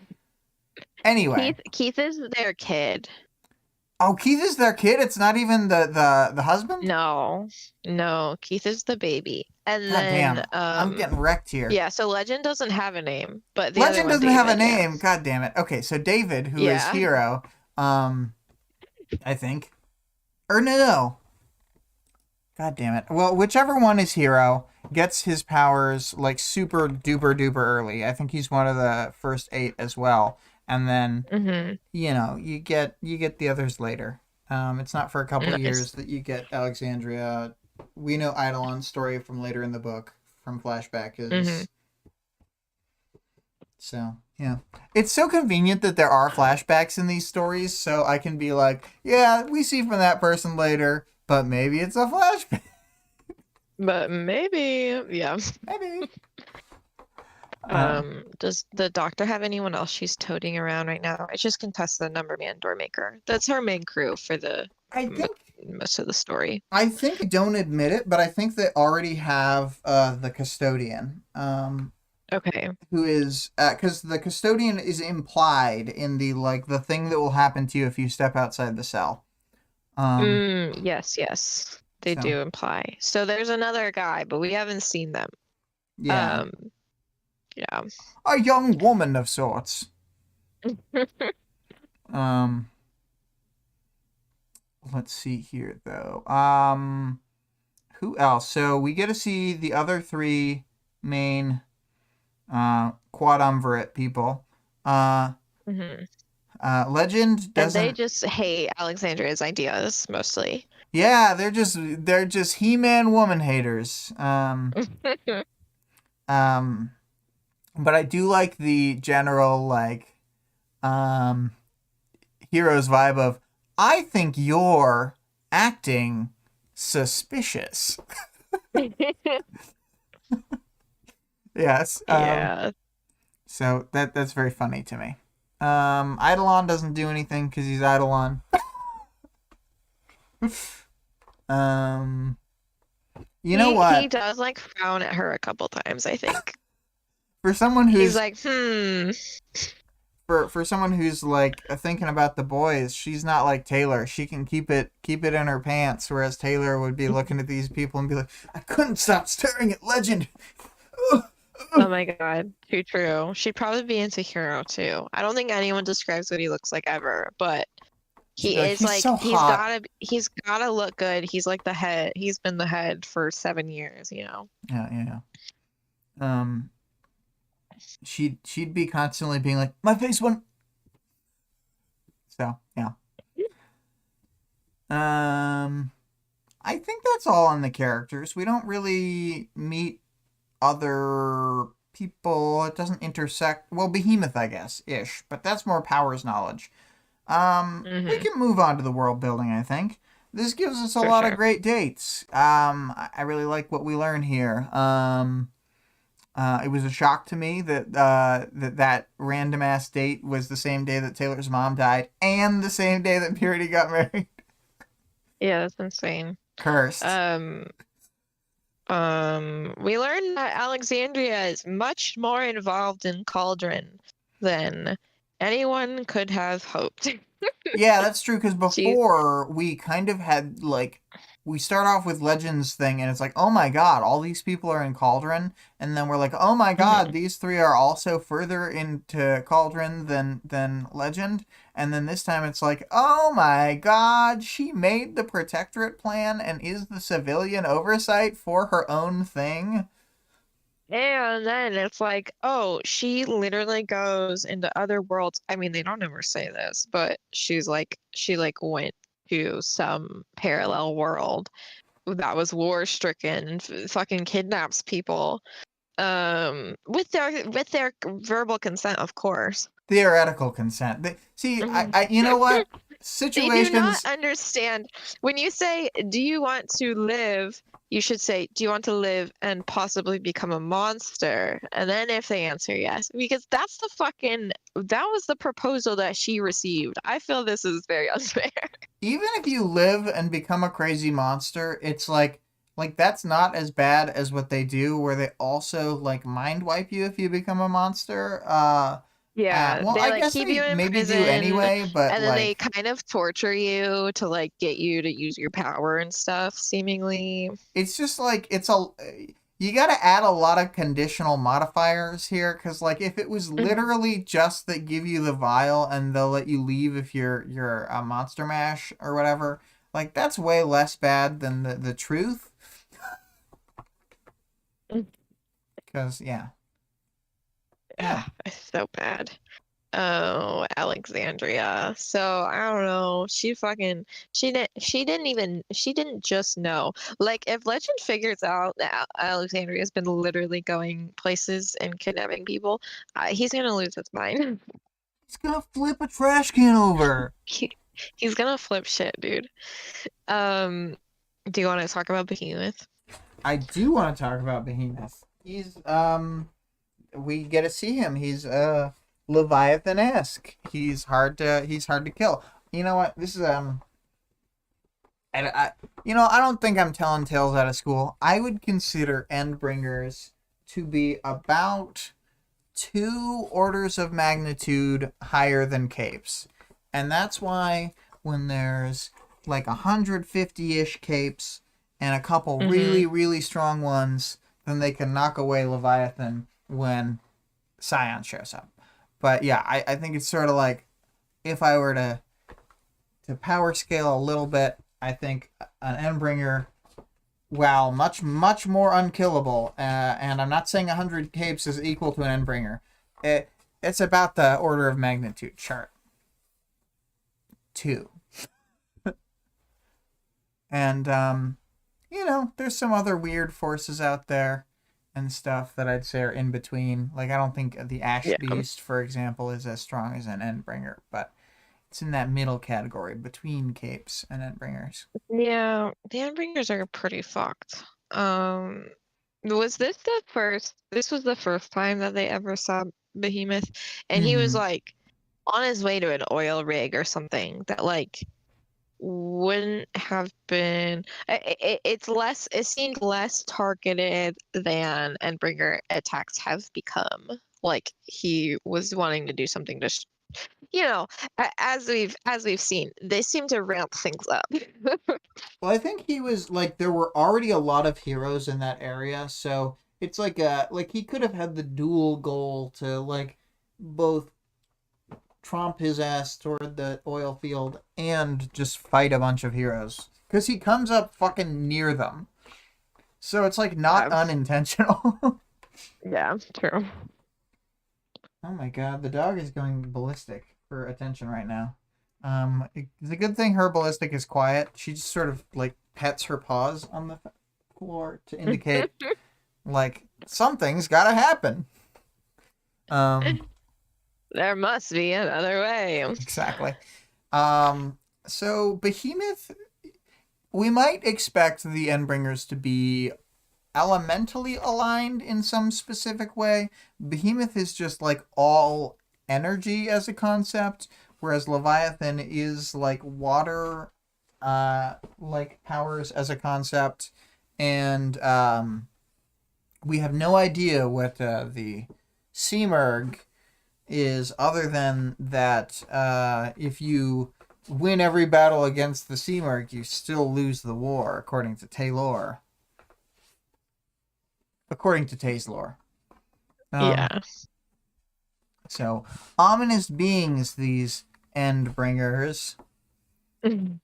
Speaker 1: Anyway.
Speaker 2: Keith is their kid.
Speaker 1: Oh, Keith is their kid? It's not even the husband?
Speaker 2: No, no, Keith is the baby. And
Speaker 1: God
Speaker 2: then,
Speaker 1: damn. I'm getting wrecked here.
Speaker 2: yeah, so Legend doesn't have a name, but the other
Speaker 1: Legend
Speaker 2: one,
Speaker 1: doesn't have a
Speaker 2: David, yeah.
Speaker 1: name. God damn it. Okay, so David, who is
Speaker 2: Yeah.
Speaker 1: Hero, I think. Or no. God damn it. Well, whichever one is Hero gets his powers like super duper duper early. I think he's one of the first 8 as well. And then
Speaker 2: Mm-hmm.
Speaker 1: you get the others later. It's not for a couple years
Speaker 2: Nice.
Speaker 1: that you get Alexandria. We know Eidolon's story from later in the book from flashback is
Speaker 2: Mm-hmm.
Speaker 1: so yeah. It's so convenient that there are flashbacks in these stories, so I can be like, yeah, we see from that person later, but maybe it's a flashback.
Speaker 2: But maybe, yeah.
Speaker 1: Maybe.
Speaker 2: Does the doctor have anyone else she's toting around right now? It's just Contessa, Number Man, Doormaker. That's her main crew for the
Speaker 1: I think
Speaker 2: most of the story.
Speaker 1: I think don't admit it, but I think they already have the custodian.
Speaker 2: Okay.
Speaker 1: Who is because the custodian is implied in the like the thing that will happen to you if you step outside the cell.
Speaker 2: Yes. They
Speaker 1: So
Speaker 2: do imply. So there's another guy, but we haven't seen them.
Speaker 1: yeah,
Speaker 2: Yeah.
Speaker 1: a young woman of sorts. Um, let's see here though. Who else? So we get to see the other 3 main quadumvirate people.
Speaker 2: Mm-hmm.
Speaker 1: Legend doesn't.
Speaker 2: And they just hate Alexandria's ideas mostly.
Speaker 1: Yeah, they're just He-Man woman haters. But I do like the general like Hero's vibe of I think you're acting suspicious. Yes.
Speaker 2: Yeah.
Speaker 1: So that's very funny to me. Eidolon doesn't do anything because he's Eidolon. um, you know
Speaker 2: He
Speaker 1: what?
Speaker 2: does like frown at her a couple times, I think.
Speaker 1: For someone
Speaker 2: He's
Speaker 1: who's
Speaker 2: like,
Speaker 1: for someone who's like thinking about the boys, she's not like Taylor. She can keep it in her pants, whereas Taylor would be looking at these people and be like, I couldn't stop staring at Legend.
Speaker 2: Oh my God, too true. She'd probably be into Hero too. I don't think anyone describes what he looks like ever, but
Speaker 1: She'd
Speaker 2: he
Speaker 1: be like,
Speaker 2: is
Speaker 1: he's
Speaker 2: like
Speaker 1: so hot.
Speaker 2: he's gotta look good. He's like the head. He's been the head for 7 years, you know.
Speaker 1: Yeah, yeah. Um, she'd be constantly being like, my face went. So yeah. Um, I think that's all on the characters. We don't really meet other people. It doesn't intersect. Well, Behemoth, I guess, ish, but that's more powers knowledge. We
Speaker 2: Hmm.
Speaker 1: can move on to the world building. I think this gives us a
Speaker 2: For
Speaker 1: lot of
Speaker 2: sure.
Speaker 1: great dates. I really like what we learn here. It was a shock to me that that random ass date was the same day that Taylor's mom died and the same day that Purity got married.
Speaker 2: Yeah, that's insane.
Speaker 1: Cursed.
Speaker 2: Um, we learned that Alexandria is much more involved in Cauldron than anyone could have hoped.
Speaker 1: Yeah, that's true. Because
Speaker 2: She,
Speaker 1: before we kind of had like we start off with Legends thing, and it's like, oh my god, all these people are in Cauldron, and then we're like, oh my god,
Speaker 2: Mhm.
Speaker 1: these three are also further into Cauldron than Legend, and then this time it's like, oh my god, she made the Protectorate plan and is the civilian oversight for her own thing.
Speaker 2: And then it's like, oh, she literally goes into other worlds. I mean, they don't ever say this, but she like went to some parallel world that was war stricken and fucking kidnaps people. With their verbal consent, of course.
Speaker 1: Theoretical consent. See, you know what?
Speaker 2: They do not
Speaker 1: Situations.
Speaker 2: understand. When you say, "Do you want to live?" You should say, "Do you want to live and possibly become a monster?" And then if they answer yes, because that was the proposal that she received. I feel this is very unfair.
Speaker 1: Even if you live and become a crazy monster, it's like that's not as bad as what they do, where they also like mind wipe you if you become a monster.
Speaker 2: Yeah,
Speaker 1: Well,
Speaker 2: they
Speaker 1: I
Speaker 2: like
Speaker 1: guess
Speaker 2: keep you
Speaker 1: they
Speaker 2: in
Speaker 1: maybe do
Speaker 2: prison,
Speaker 1: anyway, but
Speaker 2: and then they
Speaker 1: like
Speaker 2: kind of torture you to like get you to use your power and stuff, seemingly.
Speaker 1: it's just like it's a you got to add a lot of conditional modifiers here because like if it was
Speaker 2: Mhm.
Speaker 1: literally just that give you the vial and they'll let you leave if you're a monster mash or whatever, like that's way less bad than the truth. Because yeah.
Speaker 2: Yeah,
Speaker 1: Yeah.
Speaker 2: it's so bad. Oh, Alexandria. So I don't know. She didn't just know. Like if Legend figures out that Alexandria's been literally going places and kidnapping people, he's gonna lose his mind.
Speaker 1: He's gonna flip a trash can over.
Speaker 2: He, he's gonna flip shit, dude. Um, do you want to talk about Behemoth?
Speaker 1: I do want to talk about Behemoth. He's we get to see him. He's Leviathan-esque. He's hard to kill. You know what? This is I don't think I'm telling tales out of school. I would consider Endbringers to be about two orders of magnitude higher than capes. And that's why when there's like 150-ish capes and a couple
Speaker 2: Mm-hmm.
Speaker 1: really, really strong ones, then they can knock away Leviathan when Scion shows up. But yeah, I think it's sort of like if I were to power scale a little bit, I think an Endbringer, wow, much, much more unkillable. And I'm not saying 100 capes is equal to an Endbringer. It's about the order of magnitude chart. Two. And, there's some other weird forces out there and stuff that I'd say are in between. Like, I don't think the Ash
Speaker 2: Yeah.
Speaker 1: Beast, for example, is as strong as an Endbringer, but it's in that middle category between capes and Endbringers.
Speaker 2: Yeah, the Endbringers are pretty fucked. Um, Was this the first? This was the first time that they ever saw Behemoth, and he was
Speaker 1: Hmm.
Speaker 2: like on his way to an oil rig or something that like wouldn't have been. It's less. It seemed less targeted than Endbringer attacks have become. Like he was wanting to do something to, as we've seen, they seem to ramp things up.
Speaker 1: Well, I think he was like there were already a lot of heroes in that area, so it's like he could have had the dual goal to like both tromp his ass toward the oil field and just fight a bunch of heroes because he comes up fucking near them. So it's like not
Speaker 2: Yeah,
Speaker 1: unintentional.
Speaker 2: yeah, true.
Speaker 1: Oh my god, the dog is going ballistic for attention right now. It's a good thing her ballistic is quiet. She just sort of like pets her paws on the floor to indicate like something's gotta happen. Um,
Speaker 2: There must be another way.
Speaker 1: exactly. Um, so Behemoth, we might expect the Endbringers to be elementally aligned in some specific way. Behemoth is just like all energy as a concept, whereas Leviathan is like water, like powers as a concept, and we have no idea what the Seamerg is, other than that if you win every battle against the Seamerg, you still lose the war, according to Taylor. According to Tay's lore.
Speaker 2: Yeah.
Speaker 1: So, ominous beings, these Endbringers. And,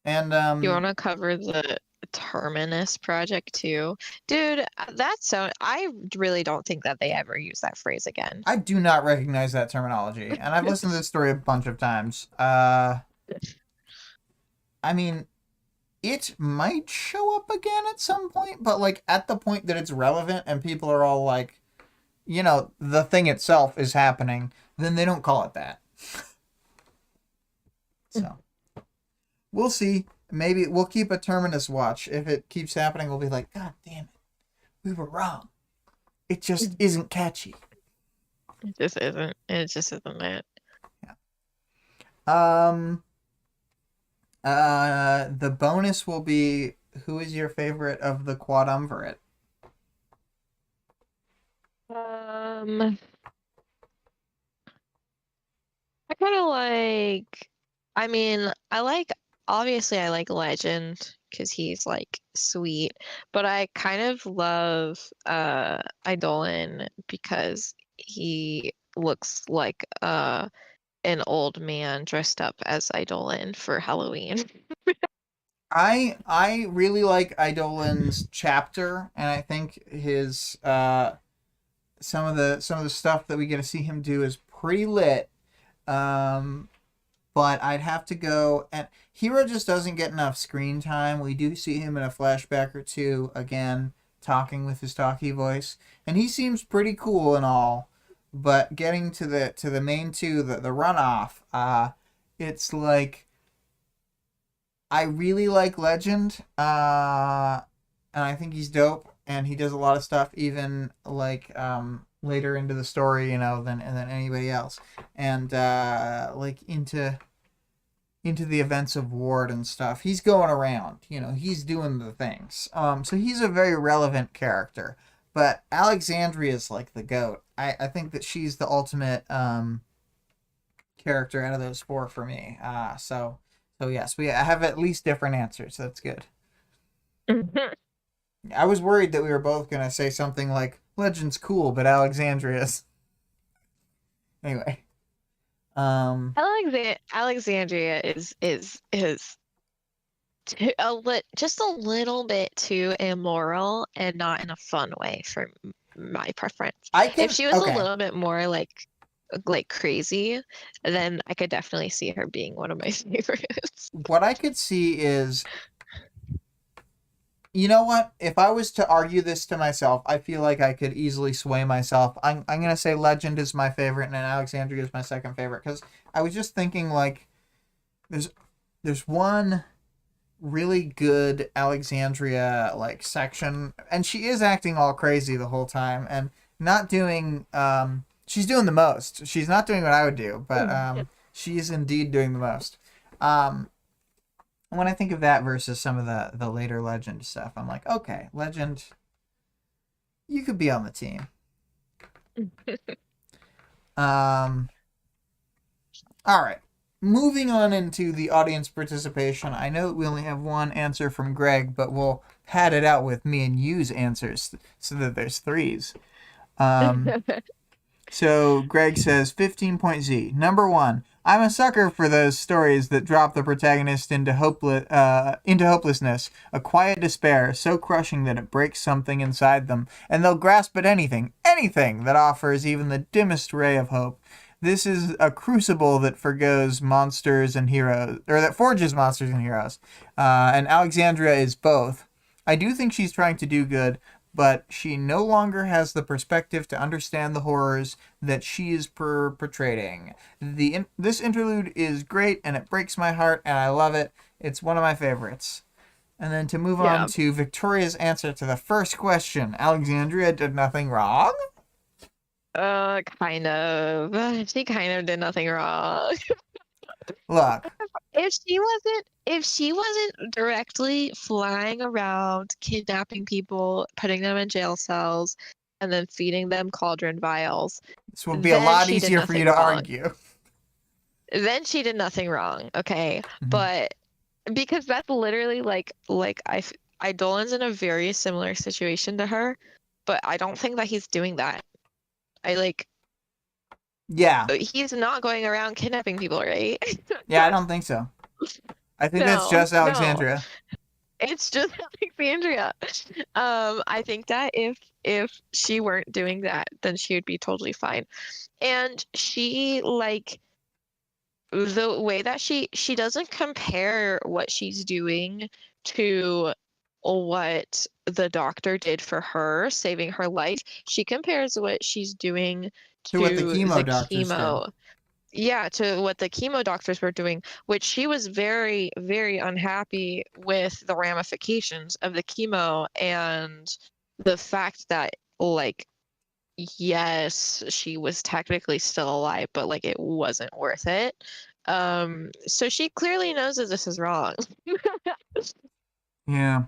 Speaker 2: You want to cover the Terminus project too? Dude, that's so. I really don't think that they ever use that phrase again.
Speaker 1: I do not recognize that terminology, and I've listened to this story a bunch of times. I mean, it might show up again at some point, but, like, at the point that it's relevant and people are all like, the thing itself is happening, then they don't call it that. So, we'll see. Maybe we'll keep a Terminus watch. If it keeps happening, we'll be like, God damn it, we were wrong. It just isn't catchy.
Speaker 2: It just isn't. It just isn't that.
Speaker 1: Yeah. The bonus will be, who is your favorite of the quadumvirate?
Speaker 2: I kind of like. I mean, obviously I like Legend because he's like sweet, but I kind of love Eidolon because he looks like an old man dressed up as Eidolon for Halloween.
Speaker 1: I really like Eidolon's chapter, and I think his some of the stuff that we get to see him do is pretty lit. Um, but I'd have to go, and Hero just doesn't get enough screen time. We do see him in a flashback or two again talking with his talkie voice, and he seems pretty cool and all. But getting to the main two, the runoff, it's like I really like Legend, and I think he's dope, and he does a lot of stuff, even like later into the story, than anybody else, and like into the events of Ward and stuff. He's going around, he's doing the things. So he's a very relevant character. But Alexandria is like the goat. I think that she's the ultimate character out of those four for me. So yes, we have at least different answers. That's good. I was worried that we were both gonna say something like Legend's cool, but Alexandria's. Anyway.
Speaker 2: Alexandria is just a little bit too immoral and not in a fun way for my preference. If she was a little bit more like crazy, then I could definitely see her being one of my favorites.
Speaker 1: What I could see is, you know what? If I was to argue this to myself, I feel like I could easily sway myself. I'm gonna say Legend is my favorite and Alexandria is my second favorite, because I was just thinking like there's one really good Alexandria like section, and she is acting all crazy the whole time and not doing. She's doing the most. She's not doing what I would do, but she is indeed doing the most. Um, when I think of that versus some of the later Legend stuff, I'm like, okay, Legend, you could be on the team. Um, all right. Moving on into the audience participation, I know that we only have one answer from Greg, but we'll pad it out with me and you's answers so that there's threes. So Greg says 15.Z. Number 1. I'm a sucker for those stories that drop the protagonist into hopelessness, a quiet despair so crushing that it breaks something inside them, and they'll grasp at anything that offers even the dimmest ray of hope. This is a crucible that forges monsters and heroes. And Alexandria is both. I do think she's trying to do good, but she no longer has the perspective to understand the horrors that she is perpetrating. This interlude is great, and it breaks my heart, and I love it. It's one of my favorites. And then to move on to Victoria's answer to the first question, Alexandria did nothing wrong?
Speaker 2: Kind of. She kind of did nothing wrong.
Speaker 1: Look.
Speaker 2: If she wasn't directly flying around, kidnapping people, putting them in jail cells, and then feeding them cauldron vials,
Speaker 1: this would be a lot easier for you to argue.
Speaker 2: Then she did nothing wrong, okay? Mm-hmm. But because that's literally like Dolan's in a very similar situation to her, but I don't think that he's doing that.
Speaker 1: Yeah.
Speaker 2: He's not going around kidnapping people, right?
Speaker 1: Yeah, I don't think so. I think that's just Alexandria.
Speaker 2: No. It's just Alexandria. I think that if she weren't doing that, then she would be totally fine. And she the way that she doesn't compare what she's doing to what the doctor did for her, saving her life. She compares what she's doing to
Speaker 1: what the chemo doctors did.
Speaker 2: Yeah, to what the chemo doctors were doing, which she was very, very unhappy with the ramifications of the chemo and the fact that, yes, she was technically still alive, but, it wasn't worth it. So she clearly knows that this is wrong.
Speaker 1: Yeah.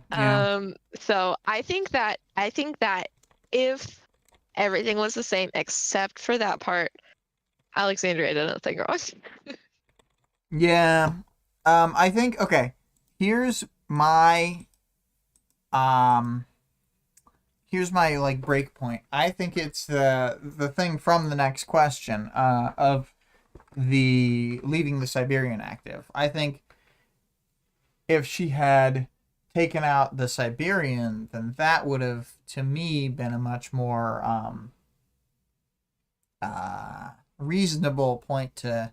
Speaker 2: So I think that if everything was the same except for that part, Alexandria did nothing wrong.
Speaker 1: Yeah. I think, okay, here's my break point. I think it's the thing from the next question of the leaving the Siberian active. I think if she had taken out the Siberian, then that would have, to me, been a much more reasonable point to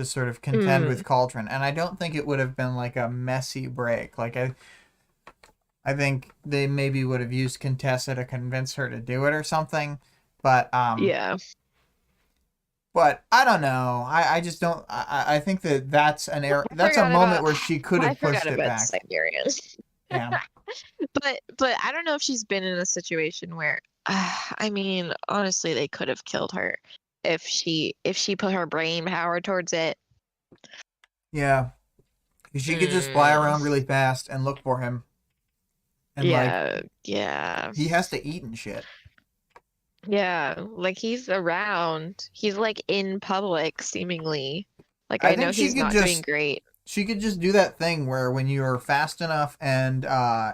Speaker 1: sort of contend with Cauldron. And I don't think it would have been a messy break. I think they maybe would have used Contessa to convince her to do it or something. But
Speaker 2: yeah.
Speaker 1: But I don't know. I just don't. I think that's an error. That's a moment where she could have pushed it back.
Speaker 2: Siberian.
Speaker 1: Yeah.
Speaker 2: But I don't know if she's been in a situation where, I mean, honestly, they could have killed her if she put her brain power towards it.
Speaker 1: Yeah. She could just fly around really fast and look for him. And
Speaker 2: yeah.
Speaker 1: He has to eat and shit.
Speaker 2: Yeah, he's around. He's in public, seemingly. I know he's not doing great.
Speaker 1: She could just do that thing where when you're fast enough and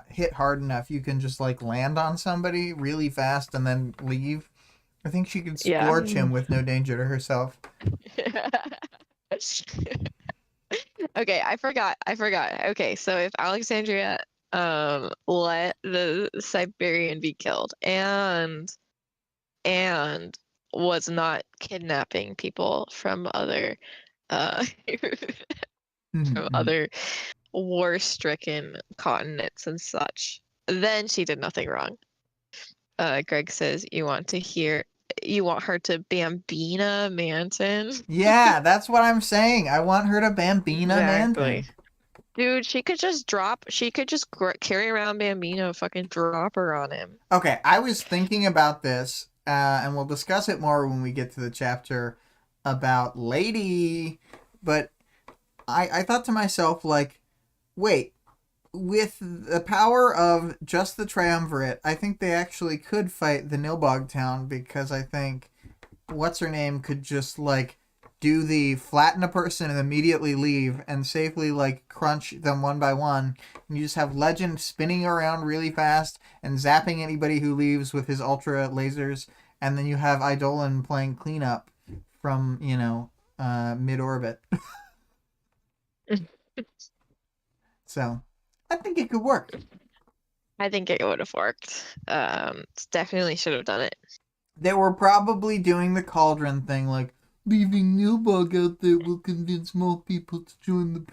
Speaker 1: hit hard enough, you can just land on somebody really fast and then leave. I think she could scorch him with no danger to herself.
Speaker 2: Okay, I forgot. Okay, so if Alexandria let the Siberian be killed and was not kidnapping people from other from other war-stricken continents and such, then she did nothing wrong. Greg says you want her to Bambina Manton.
Speaker 1: Yeah, that's what I'm saying. I want her to Bambina Manton.
Speaker 2: Dude, she could just carry around Bambino, fucking drop her on him.
Speaker 1: Okay, I was thinking about this, and we'll discuss it more when we get to the chapter about Lady. But I thought to myself, like, wait, with the power of just the Triumvirate, I think they actually could fight the Nilbog town, because I think what's her name could just like do the flatten a person and immediately leave and safely like crunch them one by one, and you just have Legend spinning around really fast and zapping anybody who leaves with his ultra lasers, and then you have Eidolon playing cleanup from mid orbit. So I think it could work.
Speaker 2: I think it would have worked. Definitely should have done it.
Speaker 1: They were probably doing the cauldron thing, like, leaving Nilbog out there will convince more people to join the...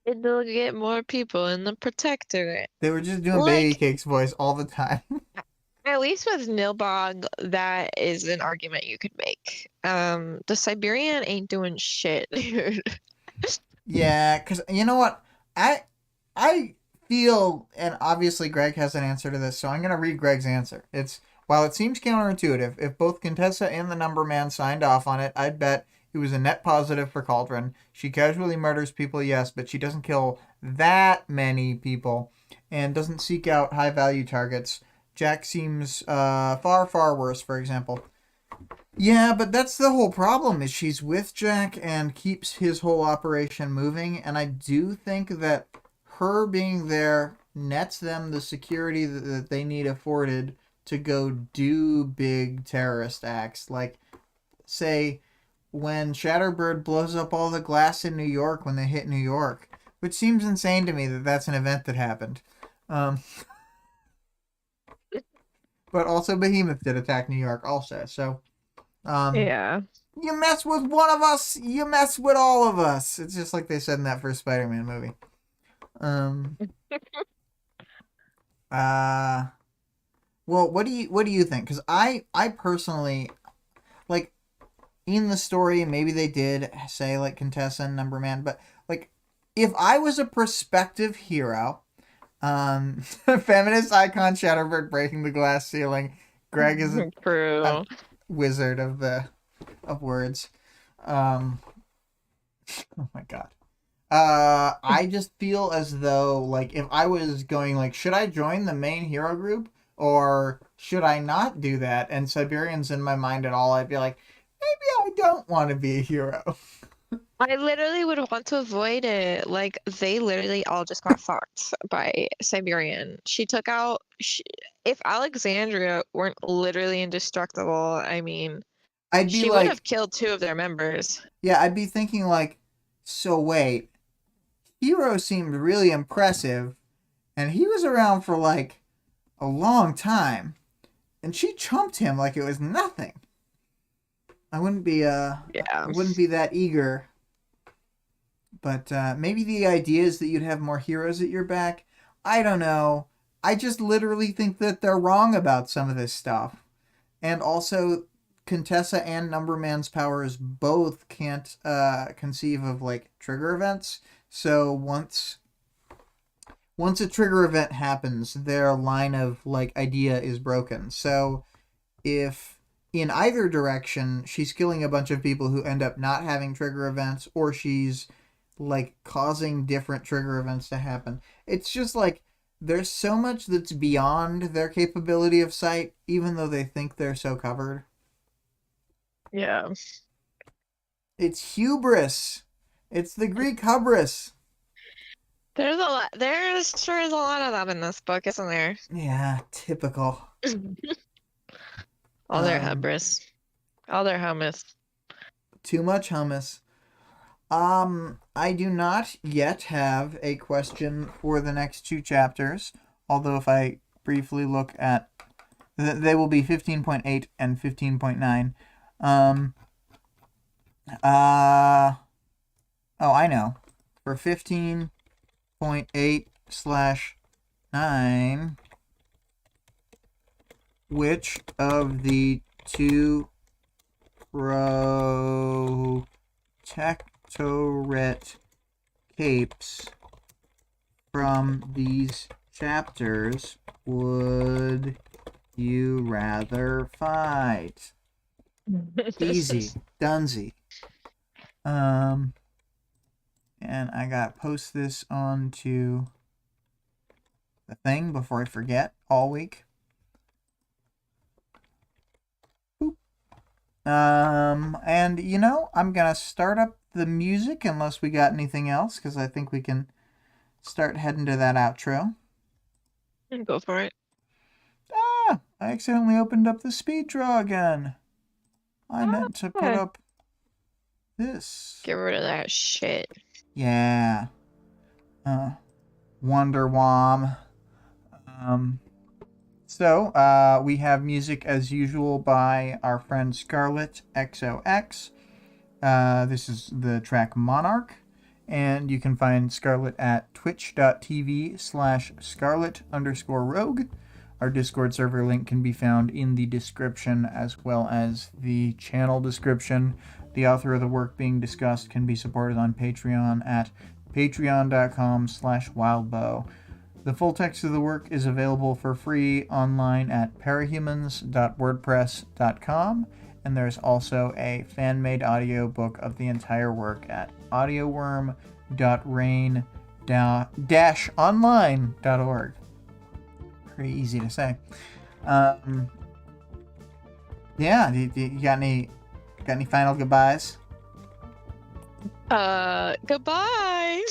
Speaker 2: It'll get more people in the Protectorate.
Speaker 1: They were just doing Baby Cake's voice all the time.
Speaker 2: At least with Nilbog, that is an argument you could make. The Siberian ain't doing shit, dude.
Speaker 1: Yeah, because you know what? I feel, and obviously Greg has an answer to this, so I'm going to read Greg's answer. While it seems counterintuitive, if both Contessa and the Number Man signed off on it, I'd bet it was a net positive for Cauldron. She casually murders people, yes, but she doesn't kill that many people and doesn't seek out high-value targets. Jack seems far, far worse, for example. Yeah, but that's the whole problem, is she's with Jack and keeps his whole operation moving, and I do think that her being there nets them the security that they need afforded to go do big terrorist acts. Like, say, when Shatterbird blows up all the glass in New York when they hit New York, which seems insane to me that that's an event that happened. But also Behemoth did attack New York also, so...
Speaker 2: yeah.
Speaker 1: You mess with one of us, you mess with all of us. It's just like they said in that first Spider-Man movie. Well, what do you think? Because I personally, like, in the story, maybe they did say, like, Contessa and Number Man, but, like, if I was a prospective hero, feminist icon Shatterbird breaking the glass ceiling, Greg is a wizard of words. Oh my god. I just feel as though, like, if I was going, like, should I join the main hero group or should I not do that? And Siberian's in my mind at all, I'd be like, maybe I don't want to be a hero.
Speaker 2: I literally would want to avoid it. Like, they literally all just got fucked by Siberian. She took out... if Alexandria weren't literally indestructible, I mean... she would have killed 2 of their members.
Speaker 1: Yeah, I'd be thinking, like, so wait, Hero seemed really impressive, and he was around for, like, a long time, and she chumped him like it was nothing. I wouldn't be, I wouldn't be that eager. But maybe the idea is that you'd have more heroes at your back. I don't know. I just literally think that they're wrong about some of this stuff. And also, Contessa and Number Man's powers both can't conceive of, like, trigger events. So once a trigger event happens, their line of, like, idea is broken. So if in either direction she's killing a bunch of people who end up not having trigger events, or she's, like, causing different trigger events to happen, it's just like there's so much that's beyond their capability of sight, even though they think they're so covered.
Speaker 2: Yeah.
Speaker 1: It's hubris. It's the Greek hubris.
Speaker 2: There's sure is a lot of that in this book, isn't there?
Speaker 1: Yeah, typical.
Speaker 2: All their hubris. All their hummus.
Speaker 1: Too much hummus. I do not yet have a question for the next 2 chapters, although if I briefly look at... they will be 15.8 and 15.9. Oh, I know. For 15.8/9, which of the 2 Protectorate capes from these chapters would you rather fight? Easy. Dunsy. And I gotta post this onto the thing before I forget all week. Boop. And you know, I'm gonna start up the music unless we got anything else, because I think we can start heading to that outro.
Speaker 2: Go for it.
Speaker 1: Ah, I accidentally opened up the speed draw again. I meant to put up this.
Speaker 2: Get rid of that shit.
Speaker 1: Yeah. Wonder Wom. So, we have music as usual by our friend ScarlettXOX. This is the track Monarch. And you can find Scarlett at twitch.tv/Scarlett_Rogue. Our Discord server link can be found in the description as well as the channel description. The author of the work being discussed can be supported on Patreon at patreon.com/wildbow. The full text of the work is available for free online at parahumans.wordpress.com, and there's also a fan-made audiobook of the entire work at audioworm.rain-online.org. Pretty easy to say. Yeah, you got any final goodbyes?
Speaker 2: Goodbye.
Speaker 1: Goodbye.